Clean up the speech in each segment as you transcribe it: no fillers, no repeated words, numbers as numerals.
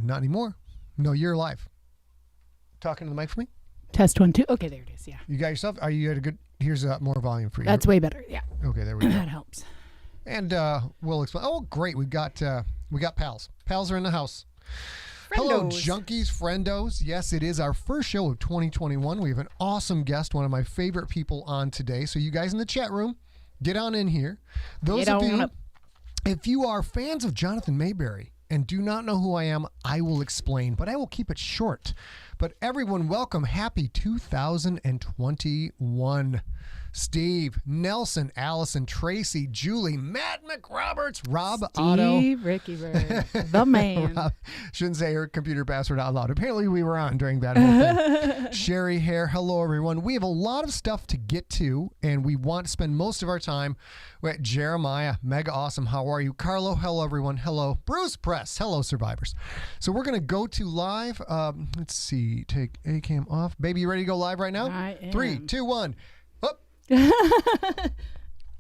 Not anymore. No, you're live. Talking to the mic for me? Test 1, 2. Okay, there it is. Yeah. You got yourself? Are you at a good? Here's more volume for you. That's way better. Yeah. Okay, there we go. That helps. And we'll explain. Oh, great! We got pals. Pals are in the house. Friendos. Hello, junkies, friendos. Yes, it is our first show of 2021. We have an awesome guest, one of my favorite people on today. So you guys in the chat room, get on in here. Those of you, if you are fans of Jonathan Maberry and do not know who I am, I will explain, but I will keep it short. But everyone, welcome. Happy 2021. Steve, Nelson, Allison, Tracy, Julie, Matt McRoberts, Rob, Otto. Steve Ricky Bird, the man. Rob, shouldn't say her computer password out loud. Apparently we were on during that whole thing. Sherry Hare, hello everyone. We have a lot of stuff to get to, and we want to spend most of our time with Jeremiah. Mega awesome. How are you? Carlo, hello everyone. Hello. Bruce Press, hello survivors. So we're going to go to live. Let's see. Take A cam off. Baby, you ready to go live right now? I am. 3, 2, 1.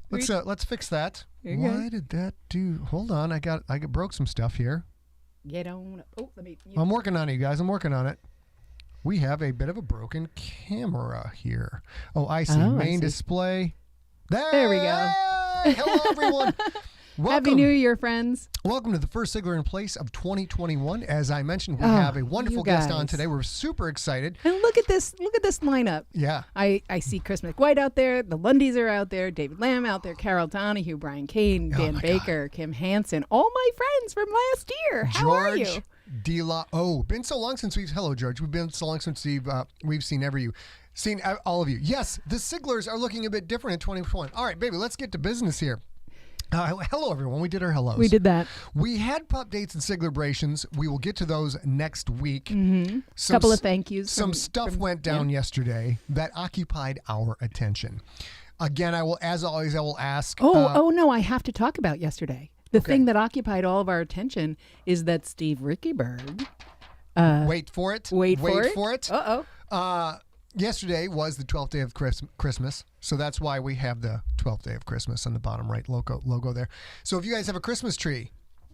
Let's fix that. Why did that do? Hold on, I broke some stuff here. Get on. Oh, let me. I'm working on it, you guys. I'm working on it. We have a bit of a broken camera here. Oh, I see. Main display. There we go. Hello, everyone. Welcome. Happy New Year, friends. Welcome to the first SIGLERinPLACE of 2021. As I mentioned, we have a wonderful guest on today. We're super excited. And look at this lineup. Yeah. I see Chris McWhite out there. The Lundys are out there. David Lamb out there. Carol Donahue, Brian Kane, Dan Baker, Kim Hansen. All my friends from last year. How are you? George D-La. Oh, been so long since hello, George. We've been so long since we've seen all of you. Yes, the Siglers are looking a bit different in 2021. All right, baby, let's get to business here. Hello, everyone. We did our hellos. We did that. We had pup dates and Siglebrations. We will get to those next week. Mm-hmm. Couple of thank yous. Some stuff went down yesterday that occupied our attention. Again, as always, I will ask. Oh no, I have to talk about yesterday. The thing that occupied all of our attention is that Steve Rickyberg. Wait for it. Wait for it. Uh-oh. Yesterday was the 12th day of Christmas, so that's why we have the 12th day of Christmas on the bottom right logo there. So if you guys have a Christmas tree,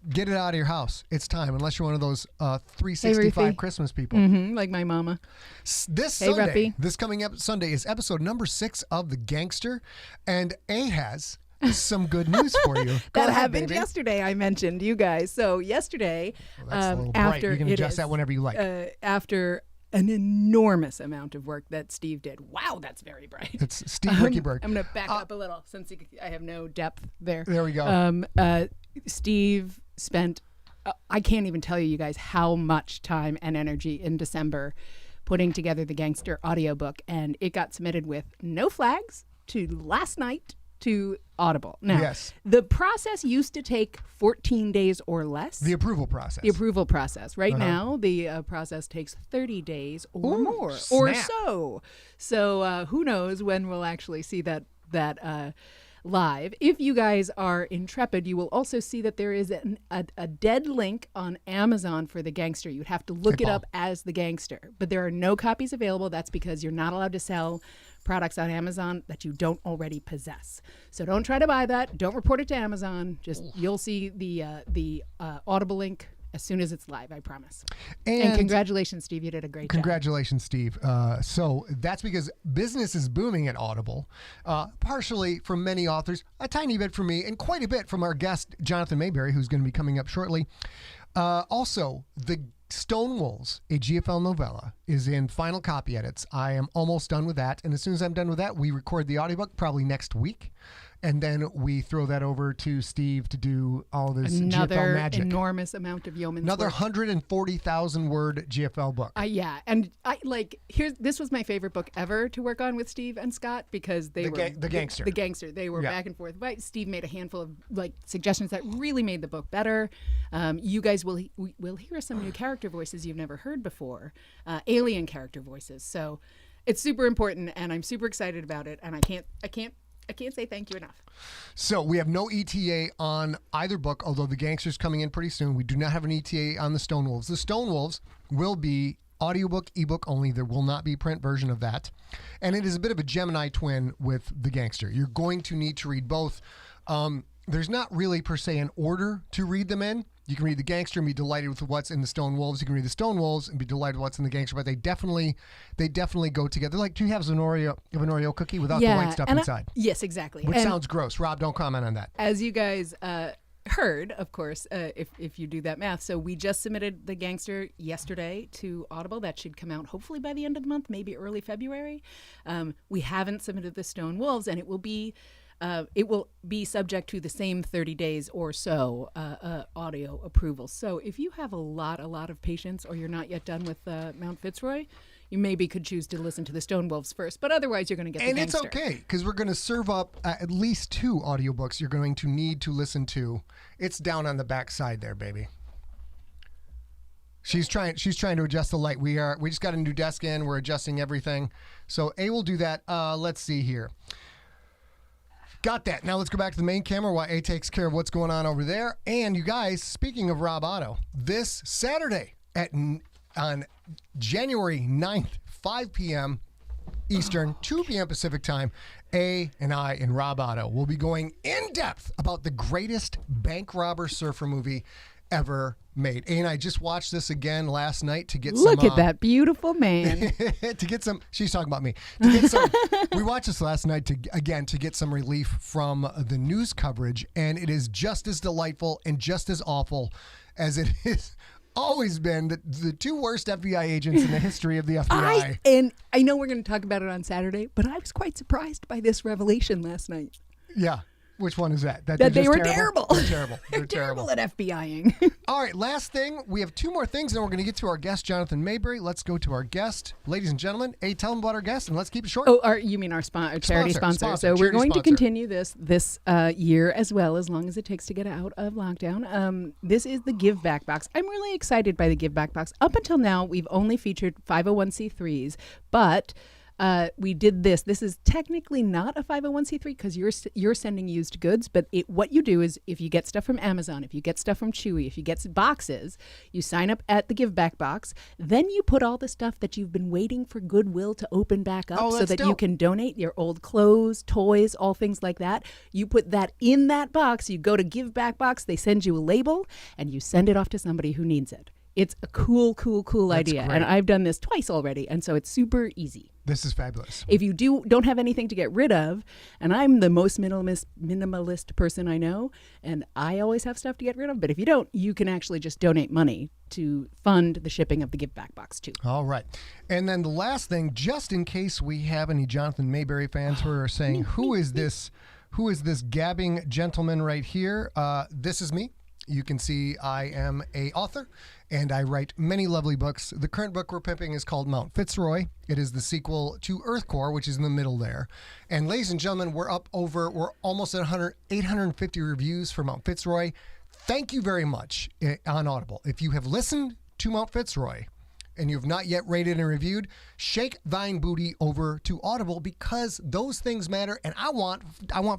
get it out of your house. It's time, unless you're one of those 365 Christmas people. Mm-hmm, like my mama. This coming up Sunday is episode number 6 of The Gangster, and A has some good news for you. That happened yesterday, I mentioned, you guys. So yesterday, that's a little bright. You can adjust that whenever you like. After an enormous amount of work that Steve did. Wow, that's very bright. It's Steve Rickyberg. I'm going to back up a little since I have no depth there. There we go. Steve spent, I can't even tell you guys how much time and energy in December putting together the Gangster audiobook, and it got submitted with no flags to last night to Audible. Now, the process used to take 14 days or less. The approval process. Right now, the process takes 30 days or more snap. Or so. So who knows when we'll actually see that live. If you guys are intrepid, you will also see that there is a dead link on Amazon for The Gangster. You'd have to look it up as The Gangster. But there are no copies available. That's because you're not allowed to sell products on Amazon that you don't already possess. So don't try to buy that. Don't report it to Amazon. You'll see the Audible link as soon as it's live, I promise. And congratulations, Steve. You did a great job. Congratulations, Steve. So that's because business is booming at Audible, partially from many authors, a tiny bit from me, and quite a bit from our guest, Jonathan Maberry, who's going to be coming up shortly. Also, the Stonewolves, a GFL novella, is in final copy edits. I am almost done with that. And as soon as I'm done with that, we record the audiobook probably next week. And then we throw that over to Steve to do all this GFL magic. Another enormous amount of yeoman's work. 140,000 word GFL book. Yeah, and this was my favorite book ever to work on with Steve and Scott because they were the Gangster. The Gangster. They were back and forth. But Steve made a handful of suggestions that really made the book better. You guys will hear some new character voices you've never heard before, alien character voices. So it's super important, and I'm super excited about it. And I can't say thank you enough. So we have no ETA on either book, although The Gangster's coming in pretty soon. We do not have an ETA on the Stonewolves. The Stonewolves will be audiobook, ebook only. There will not be print version of that. And it is a bit of a Gemini twin with The Gangster. You're going to need to read both. there's not really per se an order to read them in. You can read The Gangster and be delighted with what's in The Stone Wolves. You can read The Stone Wolves and be delighted with what's in The Gangster, but they definitely go together. Like 2 halves of an Oreo cookie without the white stuff inside. Yes, exactly. Which sounds gross. Rob, don't comment on that. As you guys heard, of course, if you do that math. So we just submitted The Gangster yesterday to Audible. That should come out hopefully by the end of the month, maybe early February. We haven't submitted The Stone Wolves, and it will be subject to the same 30 days or so audio approval. So if you have a lot of patience, or you're not yet done with Mount Fitzroy, you maybe could choose to listen to the Stone Wolves first. But otherwise, you're going to get The Gangster. And it's okay, because we're going to serve up at least 2 audiobooks you're going to need to listen to. It's down on the back side there, baby. She's trying to adjust the light. We just got a new desk in. We're adjusting everything. So A will do that. Let's see here. Got that. Now let's go back to the main camera while A takes care of what's going on over there. And you guys, speaking of Rob Otto, this Saturday on January 9th, 5 p.m. Eastern, 2 p.m. Pacific time, A and I and Rob Otto will be going in depth about the greatest bank robber surfer movie ever made. A and I just watched this again last night to get Look at that beautiful man. to get some, she's talking about me. To get some, we watched this last night to get some relief from the news coverage, and it is just as delightful and just as awful as it is always been. The 2 worst FBI agents in the history of the FBI. And I know we're going to talk about it on Saturday, but I was quite surprised by this revelation last night. Yeah. Which one is that? That they were terrible. They're terrible. They're terrible at FBIing. All right, last thing. We have 2 more things, and then we're going to get to our guest, Jonathan Maberry. Let's go to our guest. Ladies and gentlemen, tell them about our guest, and let's keep it short. Oh, you mean our charity sponsor. So we're going to continue this year as long as it takes to get out of lockdown. This is the Give Back Box. I'm really excited by the Give Back Box. Up until now, we've only featured 501c3s, but we did this. This is technically not a 501c3 because you're sending used goods, but what you do is if you get stuff from Amazon, if you get stuff from Chewy, if you get boxes, you sign up at the Give Back Box. Then you put all the stuff that you've been waiting for Goodwill to open back up so that you can donate your old clothes, toys, all things like that. You put that in that box. You go to Give Back Box. They send you a label, and you send it off to somebody who needs it. It's a cool idea. Great. And I've done this twice already, and so it's super easy. This is fabulous. If you don't have anything to get rid of, and I'm the most minimalist person I know, and I always have stuff to get rid of, but if you don't, you can actually just donate money to fund the shipping of the Give Back Box too. All right. And then the last thing, just in case we have any Jonathan Maberry fans who are saying, who is this gabbing gentleman right here? This is me. You can see I am an author, and I write many lovely books. The current book we're pimping is called Mount Fitzroy. It is the sequel to Earthcore, which is in the middle there. And ladies and gentlemen, we're almost at 850 reviews for Mount Fitzroy. Thank you very much on Audible. If you have listened to Mount Fitzroy and you have not yet rated and reviewed, shake thine booty over to Audible, because those things matter. And I want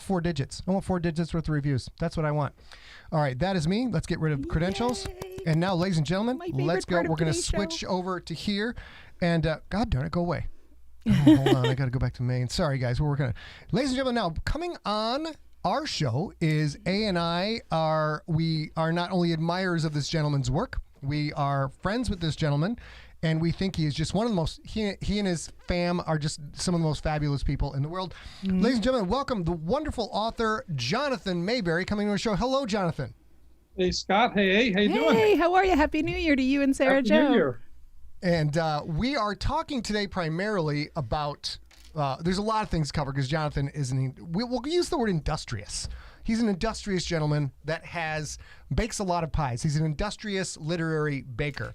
4 digits. I want 4 digits worth of reviews. That's what I want. All right, that is me. Let's get rid of credentials. Yay. And now, ladies and gentlemen, let's go. We're going to today's switch over to here. And God darn it, go away. Oh, hold on, I got to go back to main. Sorry, guys, we're working on it. Ladies and gentlemen, now coming on our show is A and I. We are not only admirers of this gentleman's work, we are friends with this gentleman. And we think he is just one of the most, he and his fam are just some of the most fabulous people in the world. Mm-hmm. Ladies and gentlemen, welcome the wonderful author, Jonathan Maberry, coming to our show. Hello, Jonathan. Hey, Scott. Hey, how you doing? Hey, how are you? Happy New Year to you and Sarah Jo. Happy New Year. And we are talking today primarily about, there's a lot of things to cover because Jonathan we'll use the word industrious. He's an industrious gentleman that bakes a lot of pies. He's an industrious literary baker.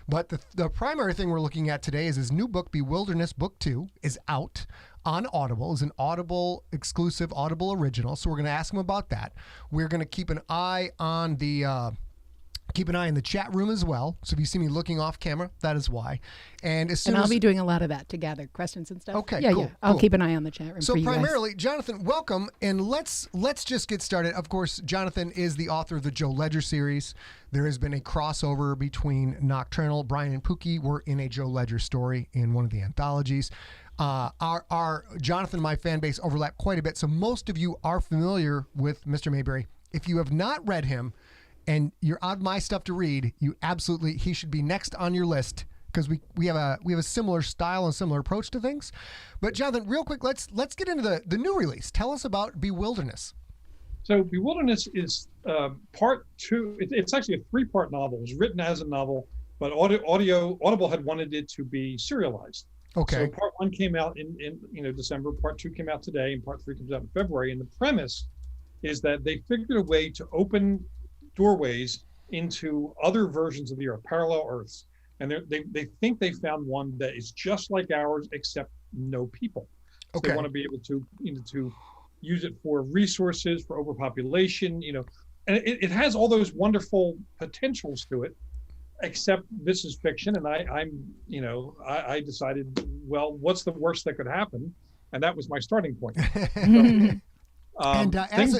But the primary thing we're looking at today is his new book, Bewilderness Book 2, is out on Audible. It's an Audible exclusive, Audible original. So we're going to ask him about that. We're going to keep an eye on the chat room as well. So if you see me looking off camera, that is why. And I'll be doing a lot of that to gather questions and stuff. Okay, yeah, cool. Yeah. I'll keep an eye on the chat room. So for you primarily, guys. Jonathan, welcome, and let's just get started. Of course, Jonathan is the author of the Joe Ledger series. There has been a crossover between Nocturnal. Brian and Pookie were in a Joe Ledger story in one of the anthologies. Our Jonathan and my fan base overlap quite a bit, so most of you are familiar with Mr. Maberry if you have not read him and you're out of my stuff to read, he should be next on your list, because we have a similar style and similar approach to things. But Jonathan, real quick, let's get into the new release. Tell us about Bewilderness. So Bewilderness is part two. It's actually a 3-part novel. It was written as a novel, but Audible had wanted it to be serialized. Okay. So part 1 came out in December. Part 2 came out today, and part 3 comes out in February. And the premise is that they figured a way to open doorways into other versions of the Earth, parallel Earths. And they think they found one that is just like ours, except no people. So Okay. They want to be able to use it for resources, for overpopulation, and it has all those wonderful potentials to it. Except this is fiction, and I decided, well, what's the worst that could happen? And that was my starting point. And as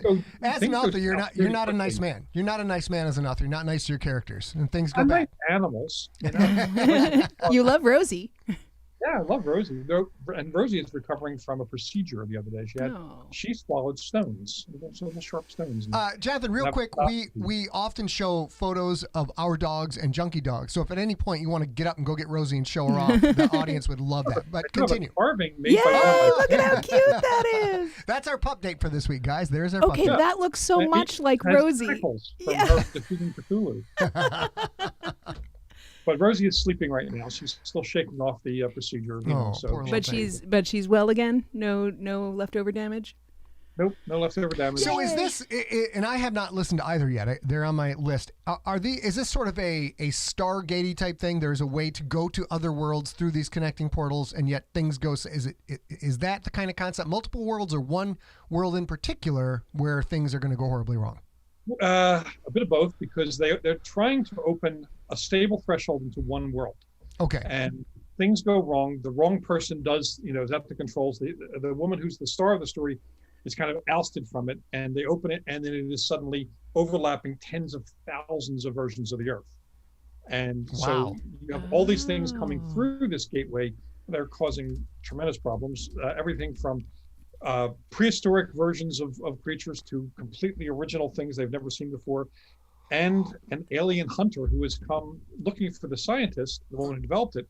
an author, you're not a nice man. You're not a nice man as an author. You're not nice to your characters, and things go I bad. like animals. You love Rosie. Yeah, I love Rosie. And Rosie is recovering from a procedure the other day. She swallowed stones, little sharp stones. Jonathan, real quick, we often show photos of our dogs and junkie dogs. So if at any point you want to get up and go get Rosie and show her off, the audience would love that. But continue. Carving made Yay! by Look at how cute that is. That's our pup date for this week, guys. There's our pup Okay, date. that looks so It much like has Rosie. prickles from Yeah. her defeating Cthulhu. But Rosie is sleeping right now. She's still shaking off the procedure. Poor little But she's well again. No leftover damage. Nope, no leftover damage. So is this, and I have not listened to either yet. They're on my list. Is this sort of a Stargatey type thing? There's a way to go to other worlds through these connecting portals, and yet things go. Is that the kind of concept? Multiple worlds, or one world in particular where things are going to go horribly wrong? A bit of both, because they're trying to open a stable threshold into one world. Okay. And things go wrong. The wrong person is at the controls. The woman who's the star of the story is kind of ousted from it, and they open it, and then it is suddenly overlapping tens of thousands of versions of the Earth. And so you have all these things coming through this gateway that are causing tremendous problems. Everything from prehistoric versions of creatures to completely original things they've never seen before, and an alien hunter who has come looking for the scientist, the woman who developed it,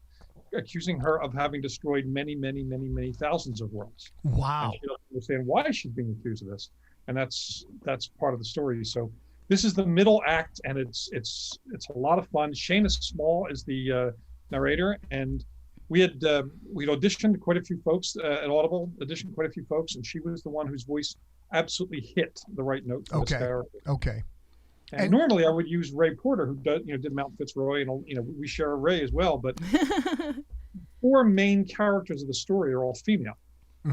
accusing her of having destroyed many, many, many, many thousands of worlds. Wow. And she doesn't understand why she's being accused of this, and that's part of the story. So this is the middle act, and it's a lot of fun. Shayna Small is the narrator, and we'd auditioned quite a few folks at Audible, and she was the one whose voice absolutely hit the right note for this character. Okay. And normally I would use Ray Porter, who did Mount Fitzroy, and we share a Ray as well. But 4 main characters of the story are all female,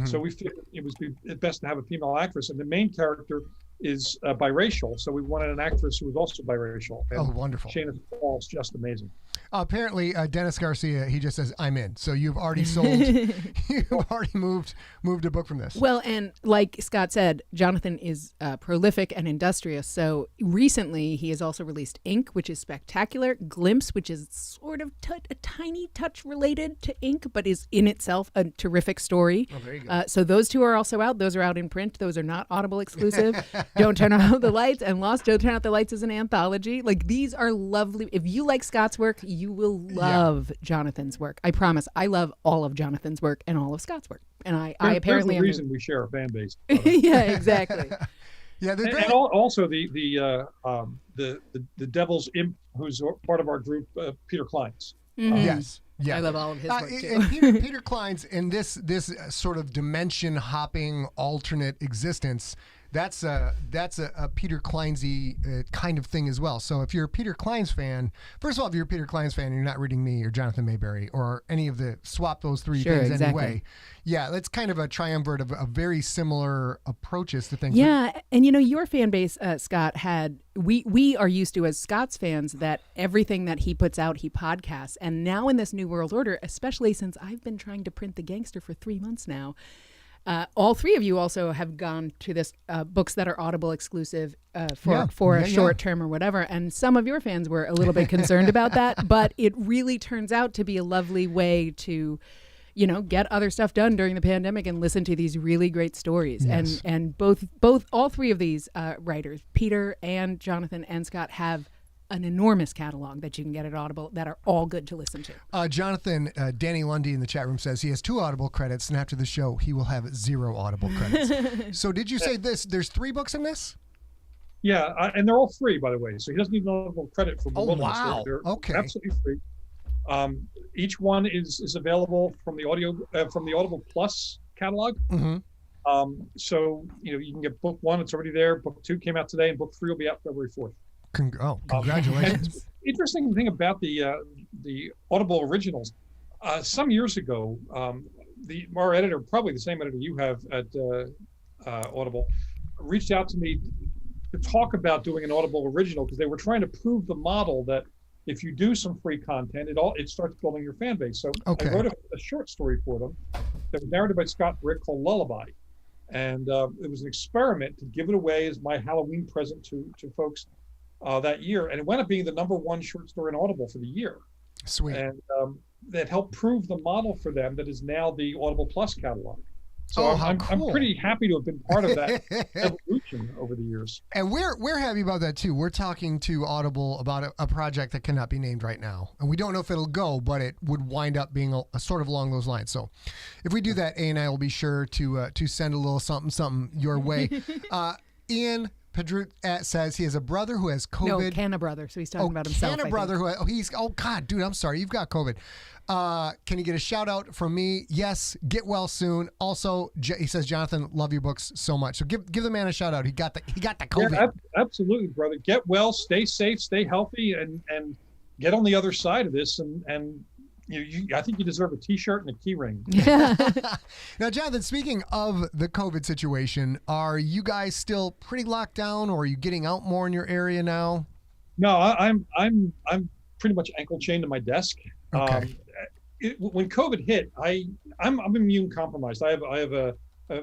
so we figured it was best to have a female actress, and the main character is biracial. So we wanted an actress who was also biracial. And wonderful! Shayna Small is just amazing. Apparently, Dennis Garcia, he just says, "I'm in." So you've already sold. You've already moved a book from this. Well, and like Scott said, Jonathan is prolific and industrious. So recently, he has also released Ink, which is spectacular. Glimpse, which is sort of a tiny touch related to Ink, but is in itself a terrific story. Oh, there you go. So those 2 are also out. Those are out in print. Those are not Audible exclusive. Don't Turn Out the Lights and Lost Don't Turn Out the Lights is an anthology. Like, these are lovely. If you like Scott's work, you will love Jonathan's work. I promise. I love all of Jonathan's work and all of Scott's work. And I apparently am the reason we share a fan base. Yeah, exactly. Yeah, and also the Devil's Imp, who's part of our group, Peter Klein's. Yes. Yeah. I love all of his work too. And Peter Klein's in this sort of dimension hopping alternate existence. That's a Peter Kleinsy kind of thing as well. So if you're a Peter Klein's fan, first of all, if you're a Peter Klein's fan and you're not reading me or Jonathan Maberry or any of the swap those 3 things anyway. Yeah, that's kind of a triumvirate of very similar approaches to things. Yeah, and your fan base, Scott, we are used to as Scott's fans that everything that he puts out, he podcasts. And now in this New World Order, especially since I've been trying to print The Gangster for 3 months now, all 3 of you also have gone to this books that are Audible exclusive for a short term or whatever. And some of your fans were a little bit concerned about that, but it really turns out to be a lovely way to get other stuff done during the pandemic and listen to these really great stories. Yes. And all three of these writers, Peter and Jonathan and Scott, have an enormous catalog that you can get at Audible that are all good to listen to. Jonathan, Danny Lundy in the chat room says he has 2 Audible credits, and after the show, he will have 0 Audible credits. So did you say there's 3 books in this? Yeah, and they're all free, by the way. So he doesn't even Audible credit for the Wilderness. Wow. They're Okay. absolutely free. Each one is available from the Audible Plus catalog. Mm-hmm. So you can get book 1, it's already there. Book 2 came out today, and book 3 will be out February 4th. Congratulations. Interesting thing about the Audible Originals, some years ago, our editor, probably the same editor you have at Audible, reached out to me to talk about doing an Audible Original because they were trying to prove the model that if you do some free content, it starts building your fan base. So Okay. I wrote a short story for them that was narrated by Scott Brick called Lullaby. And it was an experiment to give it away as my Halloween present to folks that year. And it wound up being the #1 short story in Audible for the year. Sweet. And that helped prove the model for them that is now the Audible Plus catalog. So how I'm cool. pretty happy to have been part of that evolution over the years. And we're happy about that too. We're talking to Audible about a project that cannot be named right now, and we don't know if it'll go, but it would wind up being a sort of along those lines. So, if we do that, A and I will be sure to send a little something your way. Ian Pedrut says he has a brother who has COVID. No, Canna brother. So he's talking about himself. Canna brother who God, dude, I'm sorry, you've got COVID. Can you get a shout out from me? Yes, get well soon. Also, he says, Jonathan, love your books so much. So give the man a shout out. He got the COVID. Yeah, absolutely, brother. Get well, stay safe, stay healthy, and get on the other side of this. And I think you deserve a T-shirt and a key ring. Yeah. Now, Jonathan, speaking of the COVID situation, are you guys still pretty locked down, or are you getting out more in your area now? No, I'm pretty much ankle chained to my desk. Okay. When COVID hit, I'm immune compromised. I have a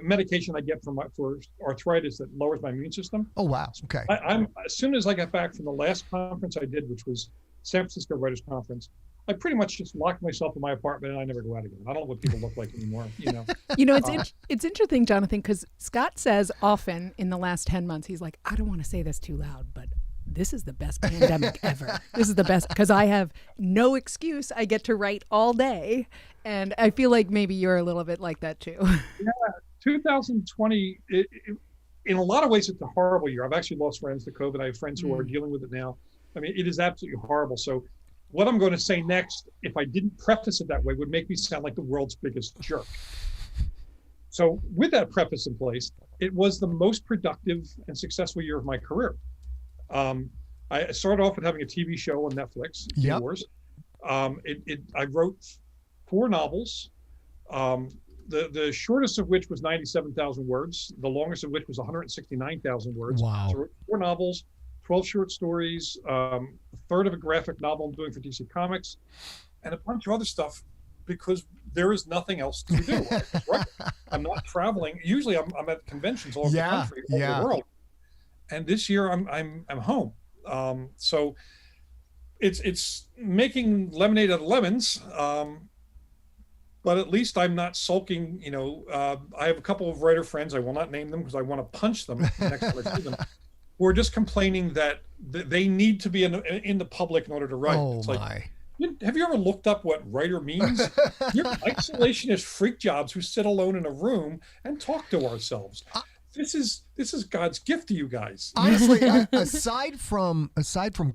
medication I get for arthritis that lowers my immune system. Oh wow. Okay. I'm as soon as I got back from the last conference I did, which was San Francisco Writers Conference, I pretty much just locked myself in my apartment and I never go out again. I don't know what people look like anymore. It's interesting, Jonathan, because Scott says often in the last 10 months, he's like, I don't want to say this too loud, but this is the best pandemic ever. This is the best because I have no excuse. I get to write all day. And I feel like maybe you're a little bit like that too. Yeah, 2020, in a lot of ways, it's a horrible year. I've actually lost friends to COVID. I have friends who are dealing with it now. I mean, it is absolutely horrible. So what I'm going to say next, if I didn't preface it that way, would make me sound like the world's biggest jerk. So with that preface in place, it was the most productive and successful year of my career. I started off with having a TV show on Netflix, Yep. Wars. I wrote 4 novels, the shortest of which was 97,000 words, the longest of which was 169,000 words. Wow. So I wrote 4 novels, 12 short stories, a third of a graphic novel I'm doing for DC Comics, and a bunch of other stuff because there is nothing else to do. I'm not traveling. Usually I'm at conventions all over the country, all over the world. And this year I'm home. So it's making lemonade out of lemons. But at least I'm not sulking. I have a couple of writer friends. I will not name them because I want to punch them next time I see them. Who are just complaining that they need to be in the public in order to write. Oh, it's my. like, have you ever looked up what writer means? You're isolationist freak jobs who sit alone in a room and talk to ourselves. This is God's gift to you guys. Honestly, aside from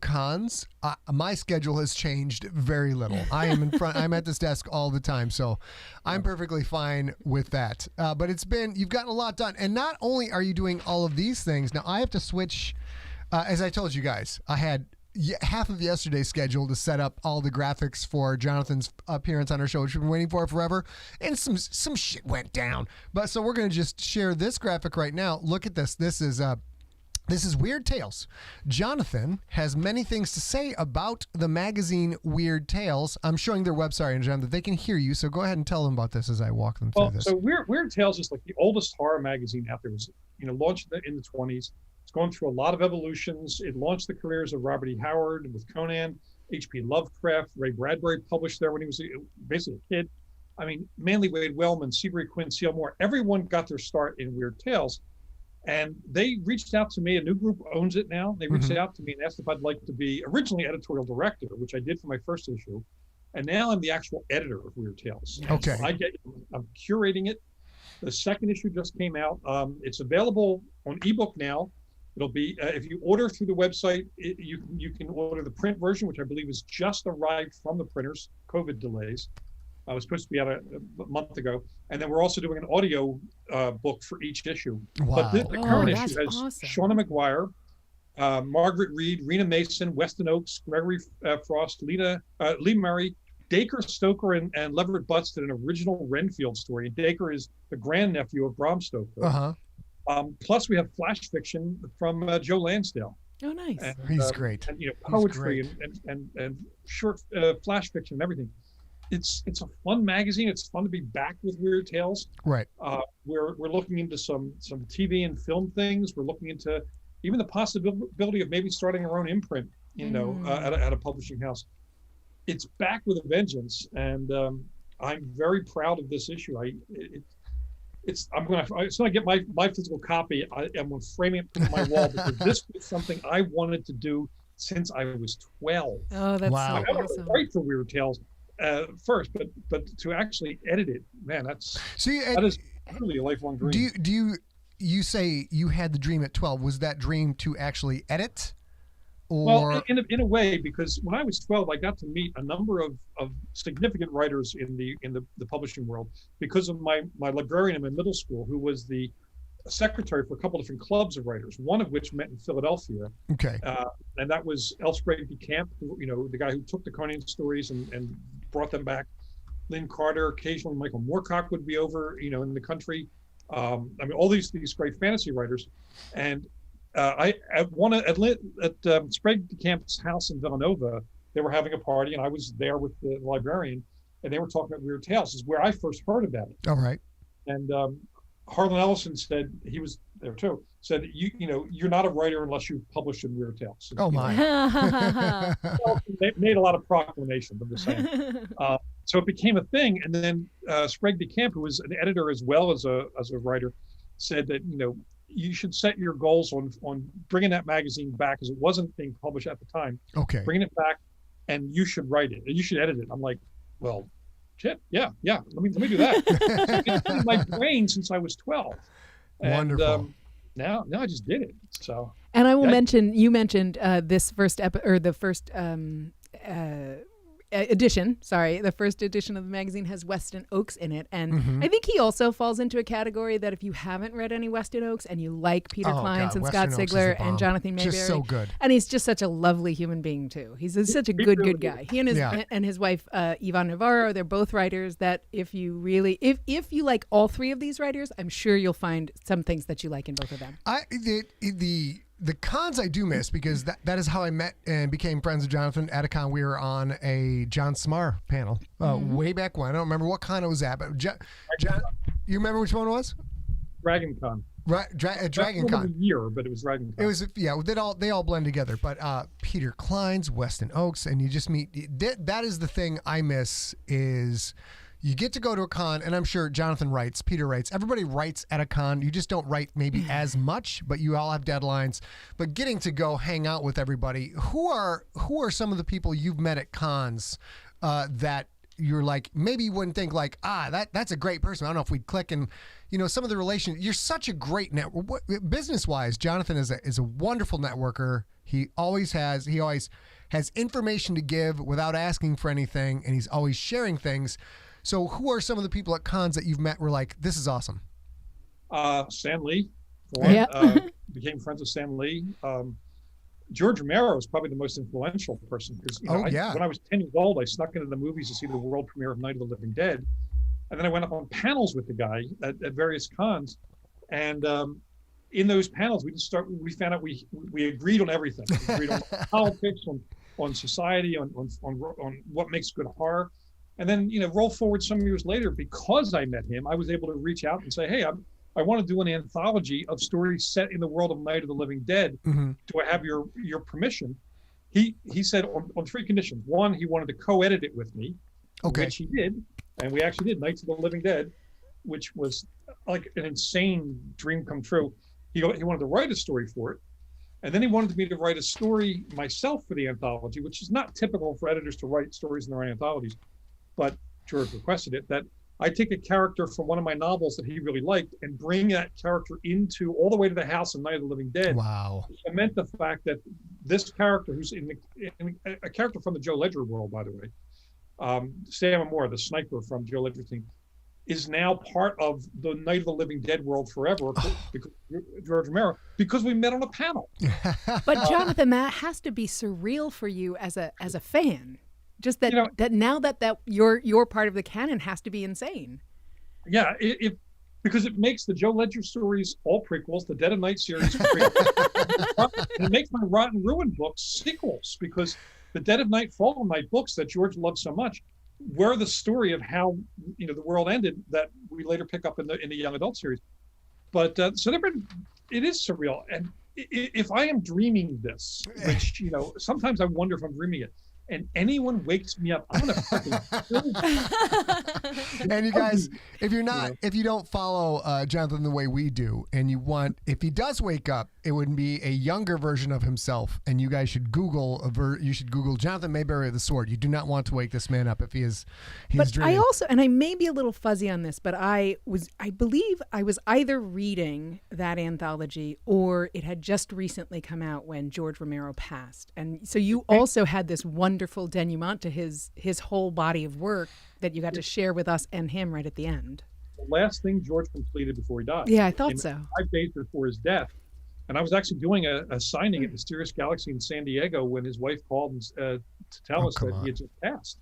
cons, my schedule has changed very little. I am I'm at this desk all the time, so I'm perfectly fine with that. But you've gotten a lot done, and not only are you doing all of these things. Now I have to switch. As I told you guys, I had half of yesterday's schedule to set up all the graphics for Jonathan's appearance on our show, which we've been waiting for forever, and some shit went down. But so we're going to just share this graphic right now. Look at this. This is Weird Tales. Jonathan has many things to say about the magazine Weird Tales. I'm showing their website, and Jonathan, they can hear you, so go ahead and tell them about this as I walk them through this. So Weird Tales is like the oldest horror magazine out there. It was launched in the 20s. It's gone through a lot of evolutions. It launched the careers of Robert E. Howard with Conan, H.P. Lovecraft. Ray Bradbury published there when he was basically a kid. I mean, Manly Wade Wellman, Seabury Quinn, C.L. Moore, everyone got their start in Weird Tales. And they reached out to me. A new group owns it now. They reached out to me and asked if I'd like to be originally editorial director, which I did for my first issue. And now I'm the actual editor of Weird Tales. Okay. So I'm curating it. The second issue just came out. It's available on ebook now. It'll be, if you order through the website, you can order the print version, which I believe has just arrived from the printers, COVID delays. I was supposed to be out a month ago. And then we're also doing an audio book for each issue. Wow. But the current issue has awesome. Shauna McGuire, Margaret Reed, Rena Mason, Weston Oakes, Gregory Frost, Lee Murray, Dacre Stoker, and Leverett Butts did an original Renfield story. And Dacre is the grandnephew of Bram Stoker. Plus, we have flash fiction from Joe Lansdale. Oh, nice. And, He's great. And poetry and short flash fiction and everything. It's a fun magazine. It's fun to be back with Weird Tales. Right. We're looking into some TV and film things. We're looking into even the possibility of maybe starting our own imprint, at a publishing house. It's back with a vengeance, and I'm very proud of this issue. As soon as I get my physical copy, I'm going to frame it on my wall because this was something I wanted to do since I was 12. Oh, that's Wow. I so wanted to awesome. write for Weird Tales first, but to actually edit it, man, that is truly a lifelong dream. Do you say you had the dream at 12? Was that dream to actually edit? Or... Well, in a way, because when I was 12, I got to meet a number of significant writers in the publishing world because of my librarian in my middle school, who was the secretary for a couple different clubs of writers, one of which met in Philadelphia. Okay. And that was L. Sprague de Camp, the guy who took the Conan stories and brought them back. Lynn Carter, occasionally Michael Moorcock would be over, in the country. All these great fantasy writers. And at Sprague de Camp's house in Villanova, they were having a party, and I was there with the librarian, and they were talking about Weird Tales. This is where I first heard about it. All right. And Harlan Ellison said, he was there too, said, you're not a writer unless you've published in Weird Tales. Oh my. They made a lot of proclamations, I'm just saying. So it became a thing. And then Sprague de Camp, who was an editor as well as a writer, said that, you should set your goals on bringing that magazine back, because it wasn't being published at the time. Okay. Bringing it back, and you should write it. You should edit it. I'm like, well, shit, yeah. Let me do that. It's been in my brain since I was 12. And, Wonderful. Now I just did it. So. And I will mention, you mentioned this first the first edition. Sorry, the first edition of the magazine has Weston Oakes in it, and I think he also falls into a category that if you haven't read any Weston Oakes and you like Peter Kleins and Weston Scott Oakes is Sigler the bomb. and Jonathan Maberry, Just so good. and he's just such a lovely human being too. He's such a good guy. He and his wife Yvonne Navarro, they're both writers that if you really if you like all three of these writers, I'm sure you'll find some things that you like in both of them. The cons I do miss, because that is how I met and became friends with Jonathan. At a con, we were on a John Smar panel way back when. I don't remember what con it was at, but John, you remember which one it was? Dragon Con. Right, Dragon Con. Year, but it was Dragon Con. It was, yeah. They all blend together. But Peter Kleins, Weston Oakes, and you just meet. That is the thing I miss is. You get to go to a con, and I'm sure Jonathan writes, Peter writes, everybody writes at a con. You just don't write maybe as much, but you all have deadlines. But getting to go hang out with everybody, who are some of the people you've met at cons that you're like, maybe you wouldn't think like, that's a great person. I don't know if we'd click. And, some of the relations, you're such a great network. Business-wise, Jonathan is a wonderful networker. He always has information to give without asking for anything, and he's always sharing things. So who are some of the people at cons that you've met were like, this is awesome? Stan Lee. Became friends with Stan Lee. George Romero is probably the most influential person because when I was 10 years old, I snuck into the movies to see the world premiere of Night of the Living Dead. And then I went up on panels with the guy at various cons. And in those panels, we found out we agreed on everything. We agreed on politics, on society, on what makes good horror. And then, roll forward some years later, because I met him, I was able to reach out and say, hey, I want to do an anthology of stories set in the world of Night of the Living Dead. Mm-hmm. Do I have your permission? He said on three conditions. One, he wanted to co-edit it with me, which he did. And we actually did Nights of the Living Dead, which was like an insane dream come true. He wanted to write a story for it. And then he wanted me to write a story myself for the anthology, which is not typical for editors to write stories in their own anthologies. But George requested it, that I take a character from one of my novels that he really liked and bring that character into all the way to the house in Night of the Living Dead. Wow. It meant the fact that this character, who's in a character from the Joe Ledger world, by the way, Sam Moore, the sniper from Joe Ledger's team, is now part of the Night of the Living Dead world forever because George Romero, because we met on a panel. But Jonathan, that has to be surreal for you as a fan. Just that, that now that you're part of the canon has to be insane. Yeah, because it makes the Joe Ledger stories all prequels, the Dead of Night series prequels. And it makes my Rotten Ruin books sequels, because the Dead of Night, Fall of Night books that George loved so much were the story of how the world ended that we later pick up in the young adult series. But so it is surreal. And if I am dreaming this, which sometimes I wonder if I'm dreaming it, and anyone wakes me up, I'm gonna fucking kill them. And you guys, if you don't follow Jonathan the way we do, and if he does wake up, it would be a younger version of himself, and you guys should Google Jonathan Maberry of the Sword. You do not want to wake this man up if he's dreaming. I also, and I may be a little fuzzy on this, but I believe I was either reading that anthology or it had just recently come out when George Romero passed, and so you also had this wonderful denouement to his whole body of work that you got to share with us and him right at the end. The last thing George completed before he died. Yeah, I thought so. 5 days before his death. And I was actually doing a signing at Mysterious Galaxy in San Diego when his wife called to tell us that he had just passed.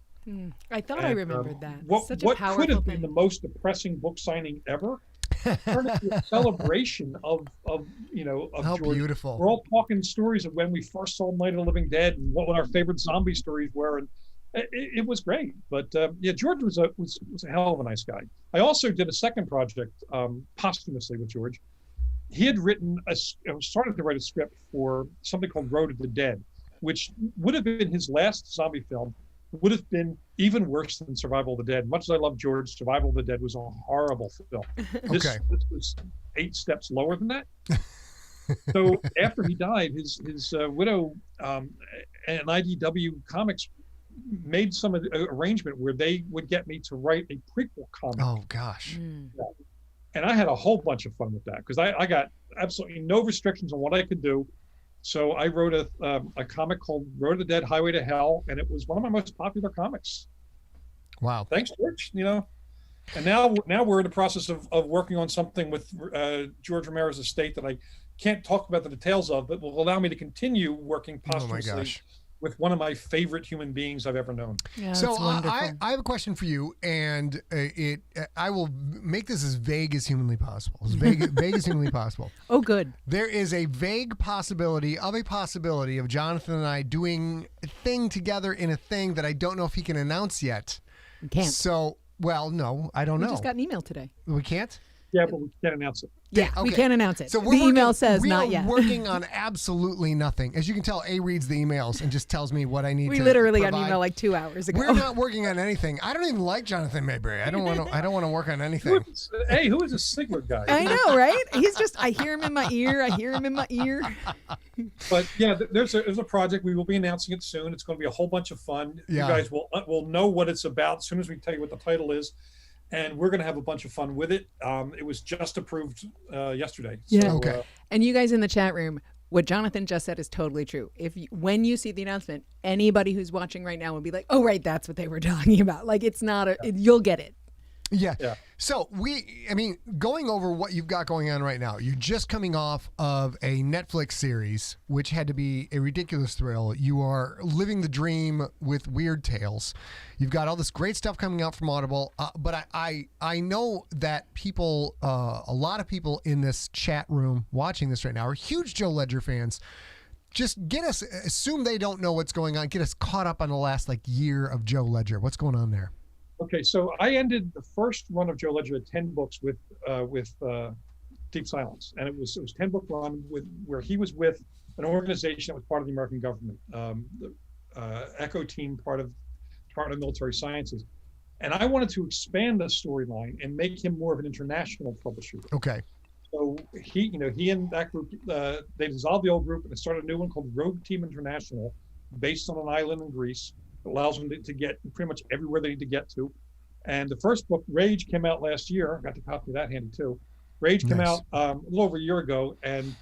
I thought I remembered that. What could have been the most depressing book signing ever turned into a celebration of How George. beautiful. We're all talking stories of when we first saw Night of the Living Dead and what our favorite zombie stories were, and it was great. But George was a hell of a nice guy. I also did a second project posthumously with George. He had started to write a script for something called Road of the Dead, which would have been his last zombie film, would have been even worse than Survival of the Dead. Much as I love George, Survival of the Dead was a horrible film. This was 8 steps lower than that. So after he died, his widow and IDW Comics made some arrangement where they would get me to write a prequel comic. Oh, gosh. Yeah. And I had a whole bunch of fun with that because I got absolutely no restrictions on what I could do. So I wrote a comic called Road of the Dead, Highway to Hell, and it was one of my most popular comics. Wow. Thanks, George. And now we're in the process of working on something with George Romero's estate that I can't talk about the details of, but will allow me to continue working posthumously with one of my favorite human beings I've ever known. Yeah, so I have a question for you, and I will make this as vague as humanly possible. As vague as humanly possible. Oh, good. There is a vague possibility of Jonathan and I doing a thing together in a thing that I don't know if he can announce yet. You can't. So, no, I don't know. We just got an email today. We can't? Yeah, but we can't announce it. Yeah, okay. We can't announce it. So the email says not yet. We are working on absolutely nothing. As you can tell, A reads the emails and just tells me what I need to We literally got provide. an email like 2 hours ago. We're not working on anything. I don't even like Jonathan Maberry. I don't want to work on anything. Who is a Sigler guy? I know, right? He's just, I hear him in my ear. But yeah, there's a project. We will be announcing it soon. It's going to be a whole bunch of fun. Yeah. You guys will know what it's about as soon as we tell you what the title is. And we're going to have a bunch of fun with it. It was just approved yesterday. Yeah. So, Okay. And you guys in the chat room, what Jonathan just said is totally true. When you see the announcement, anybody who's watching right now will be like, "Oh, right, that's what they were talking about." Like it's not you'll get it. Yeah. Yeah. So going over what you've got going on right now, you're just coming off of a Netflix series, which had to be a ridiculous thrill. You are living the dream with Weird Tales. You've got all this great stuff coming out from Audible, but I know that people, a lot of people in this chat room watching this right now are huge Joe Ledger fans. Just assume they don't know what's going on. Get us caught up on the last year of Joe Ledger. What's going on there? Okay, so I ended the first run of Joe Ledger at 10 books with Deep Silence, and it was 10-book run where he was with an organization that was part of the American government, the Echo Team, part of Military Sciences, And I wanted to expand the storyline and make him more of an international publisher. Okay. So he and that group, they dissolved the old group and started a new one called Rogue Team International, based on an island in Greece. It allows them to get pretty much everywhere they need to get to. And the first book, Rage, came out last year. I got to copy that handy too. Rage came out a little over a year ago, and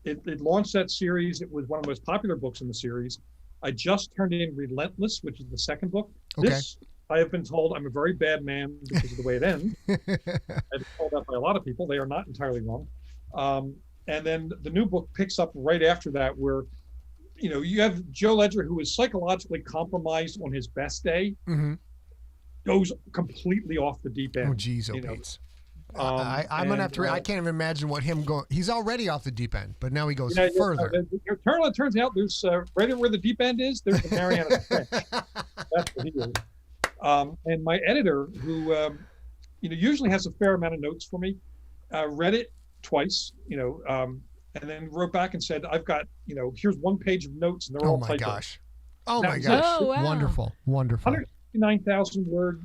it launched that series. It was one of the most popular books in the series. I just turned in Relentless, which is the second book. Okay. This, I have been told, I'm a very bad man because of the way it ends. I've been told that by a lot of people. They are not entirely wrong. And then the new book picks up right after that, where you have Joe Ledger, who is psychologically compromised on his best day, goes completely off the deep end. Oh, geez, Pete. I'm gonna have to. I can't even imagine what him going. He's already off the deep end, but now he goes further. It turns out there's right where the deep end is. There's the Mariana Trench. That's what he is. And my editor, who usually has a fair amount of notes for me, read it twice. And then wrote back and said, "I've got here's 1 page of notes, and they're all typed." Oh my gosh! Oh, wow. Wonderful. 169,000 word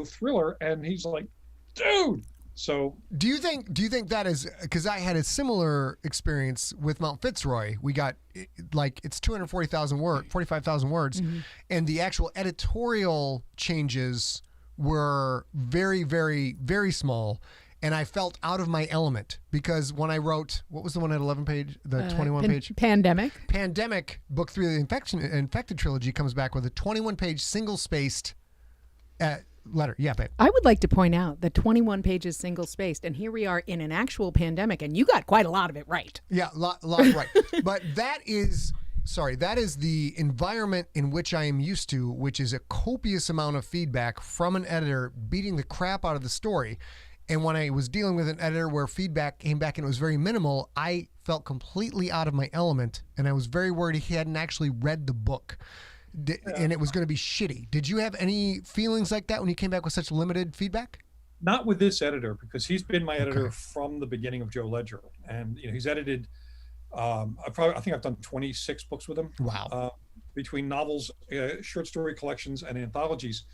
thriller, and he's like, "Dude." So do you think that is because I had a similar experience with Mount Fitzroy? We got it's 240,000 45,000 words, and the actual editorial changes were very, very, very small, and I felt out of my element because when I wrote, what was the one at 11 page, the 21 page Pandemic book 3 of the Infected trilogy comes back with a 21 page single spaced letter. Yeah, babe. I would like to point out that 21 pages single spaced, and here we are in an actual pandemic, and you got quite a lot of it right. Yeah, lot right. But that is the environment in which I am used to, which is a copious amount of feedback from an editor beating the crap out of the story. And when I was dealing with an editor where feedback came back and it was very minimal, I felt completely out of my element, and I was very worried he hadn't actually read the book. And it was going to be shitty. Did you have any feelings like that when you came back with such limited feedback? Not with this editor, because he's been my editor from the beginning of Joe Ledger, and he's edited. I think I've done 26 books with him. Wow. Between novels, short story collections, and anthologies.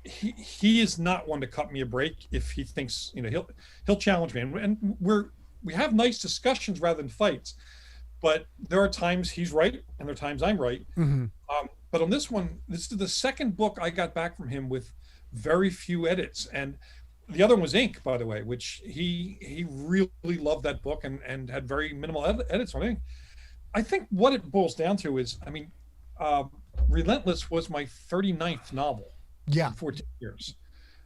He is not one to cut me a break if he thinks he'll challenge me, and we have nice discussions rather than fights. But there are times he's right, and there are times I'm right. But on this one, this is the second book I got back from him with very few edits. And the other one was Ink, by the way, which he really loved that book and had very minimal edits on it. I think what it boils down to is, Relentless was my 39th novel in 14 years.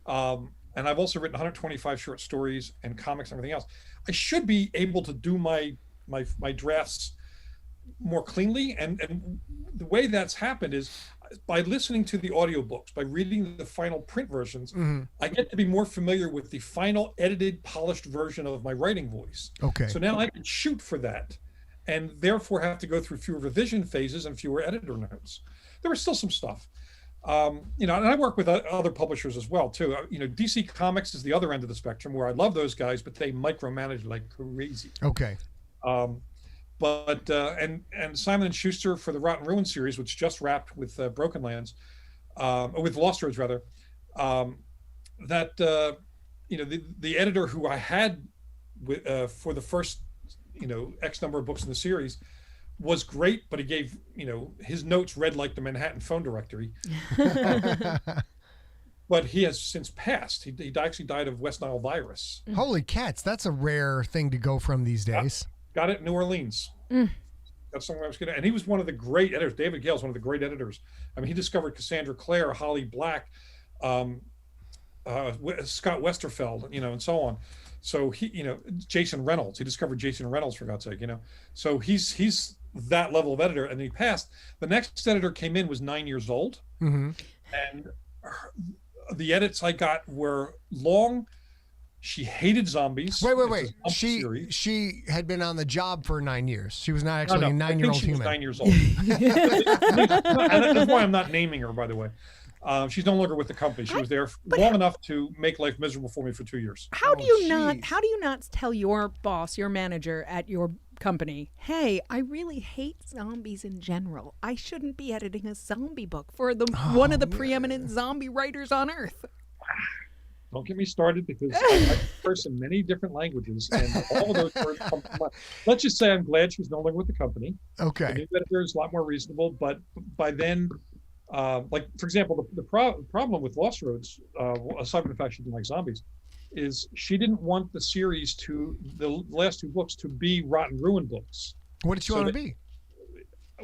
And I've also written 125 short stories and comics and everything else. I should be able to do my drafts more cleanly, and the way that's happened is by listening to the audiobooks, by reading the final print versions. I get to be more familiar with the final edited, polished version of my writing voice. So now I can shoot for that, and therefore have to go through fewer revision phases and fewer editor notes. There was still some stuff, and I work with other publishers as well too. DC Comics is the other end of the spectrum, where I love those guys, but they micromanage like crazy. And Simon & Schuster for the Rotten Ruin series, which just wrapped with Broken Lands, with Lost Roads rather, the editor who I had for the first X number of books in the series was great, but he gave his notes read like the Manhattan phone directory. But he has since passed. He actually died of West Nile virus. Holy cats, that's a rare thing to go from these days. Got it in New Orleans. That's something I was gonna. And he was one of the great editors. David Gale's one of the great editors. He discovered Cassandra Clare, Holly Black, Scott Westerfeld, and so on. So he, Jason Reynolds. He discovered Jason Reynolds, for God's sake, So he's that level of editor, and he passed. The next editor came in was 9 years old, and the edits I got were long. She hated zombies. Wait. She had been on the job for 9 years. She was not actually a 9-year-old human. I think she was 9 years old. And that's why I'm not naming her, by the way. She's no longer with the company. She was there long enough to make life miserable for me for 2 years. How do you not tell your boss, your manager at your company, hey, I really hate zombies in general. I shouldn't be editing a zombie book for one of the preeminent zombie writers on Earth. Don't get me started, because I converse in many different languages, and all of those words come from Let's just say I'm glad she's no longer with the company. Okay. The new editor is a lot more reasonable, but by then, like, for example, the problem with Lost Roads, aside from the fact she didn't like zombies, is she didn't want the series the last 2 books to be Rotten Ruin books. What did you want to be?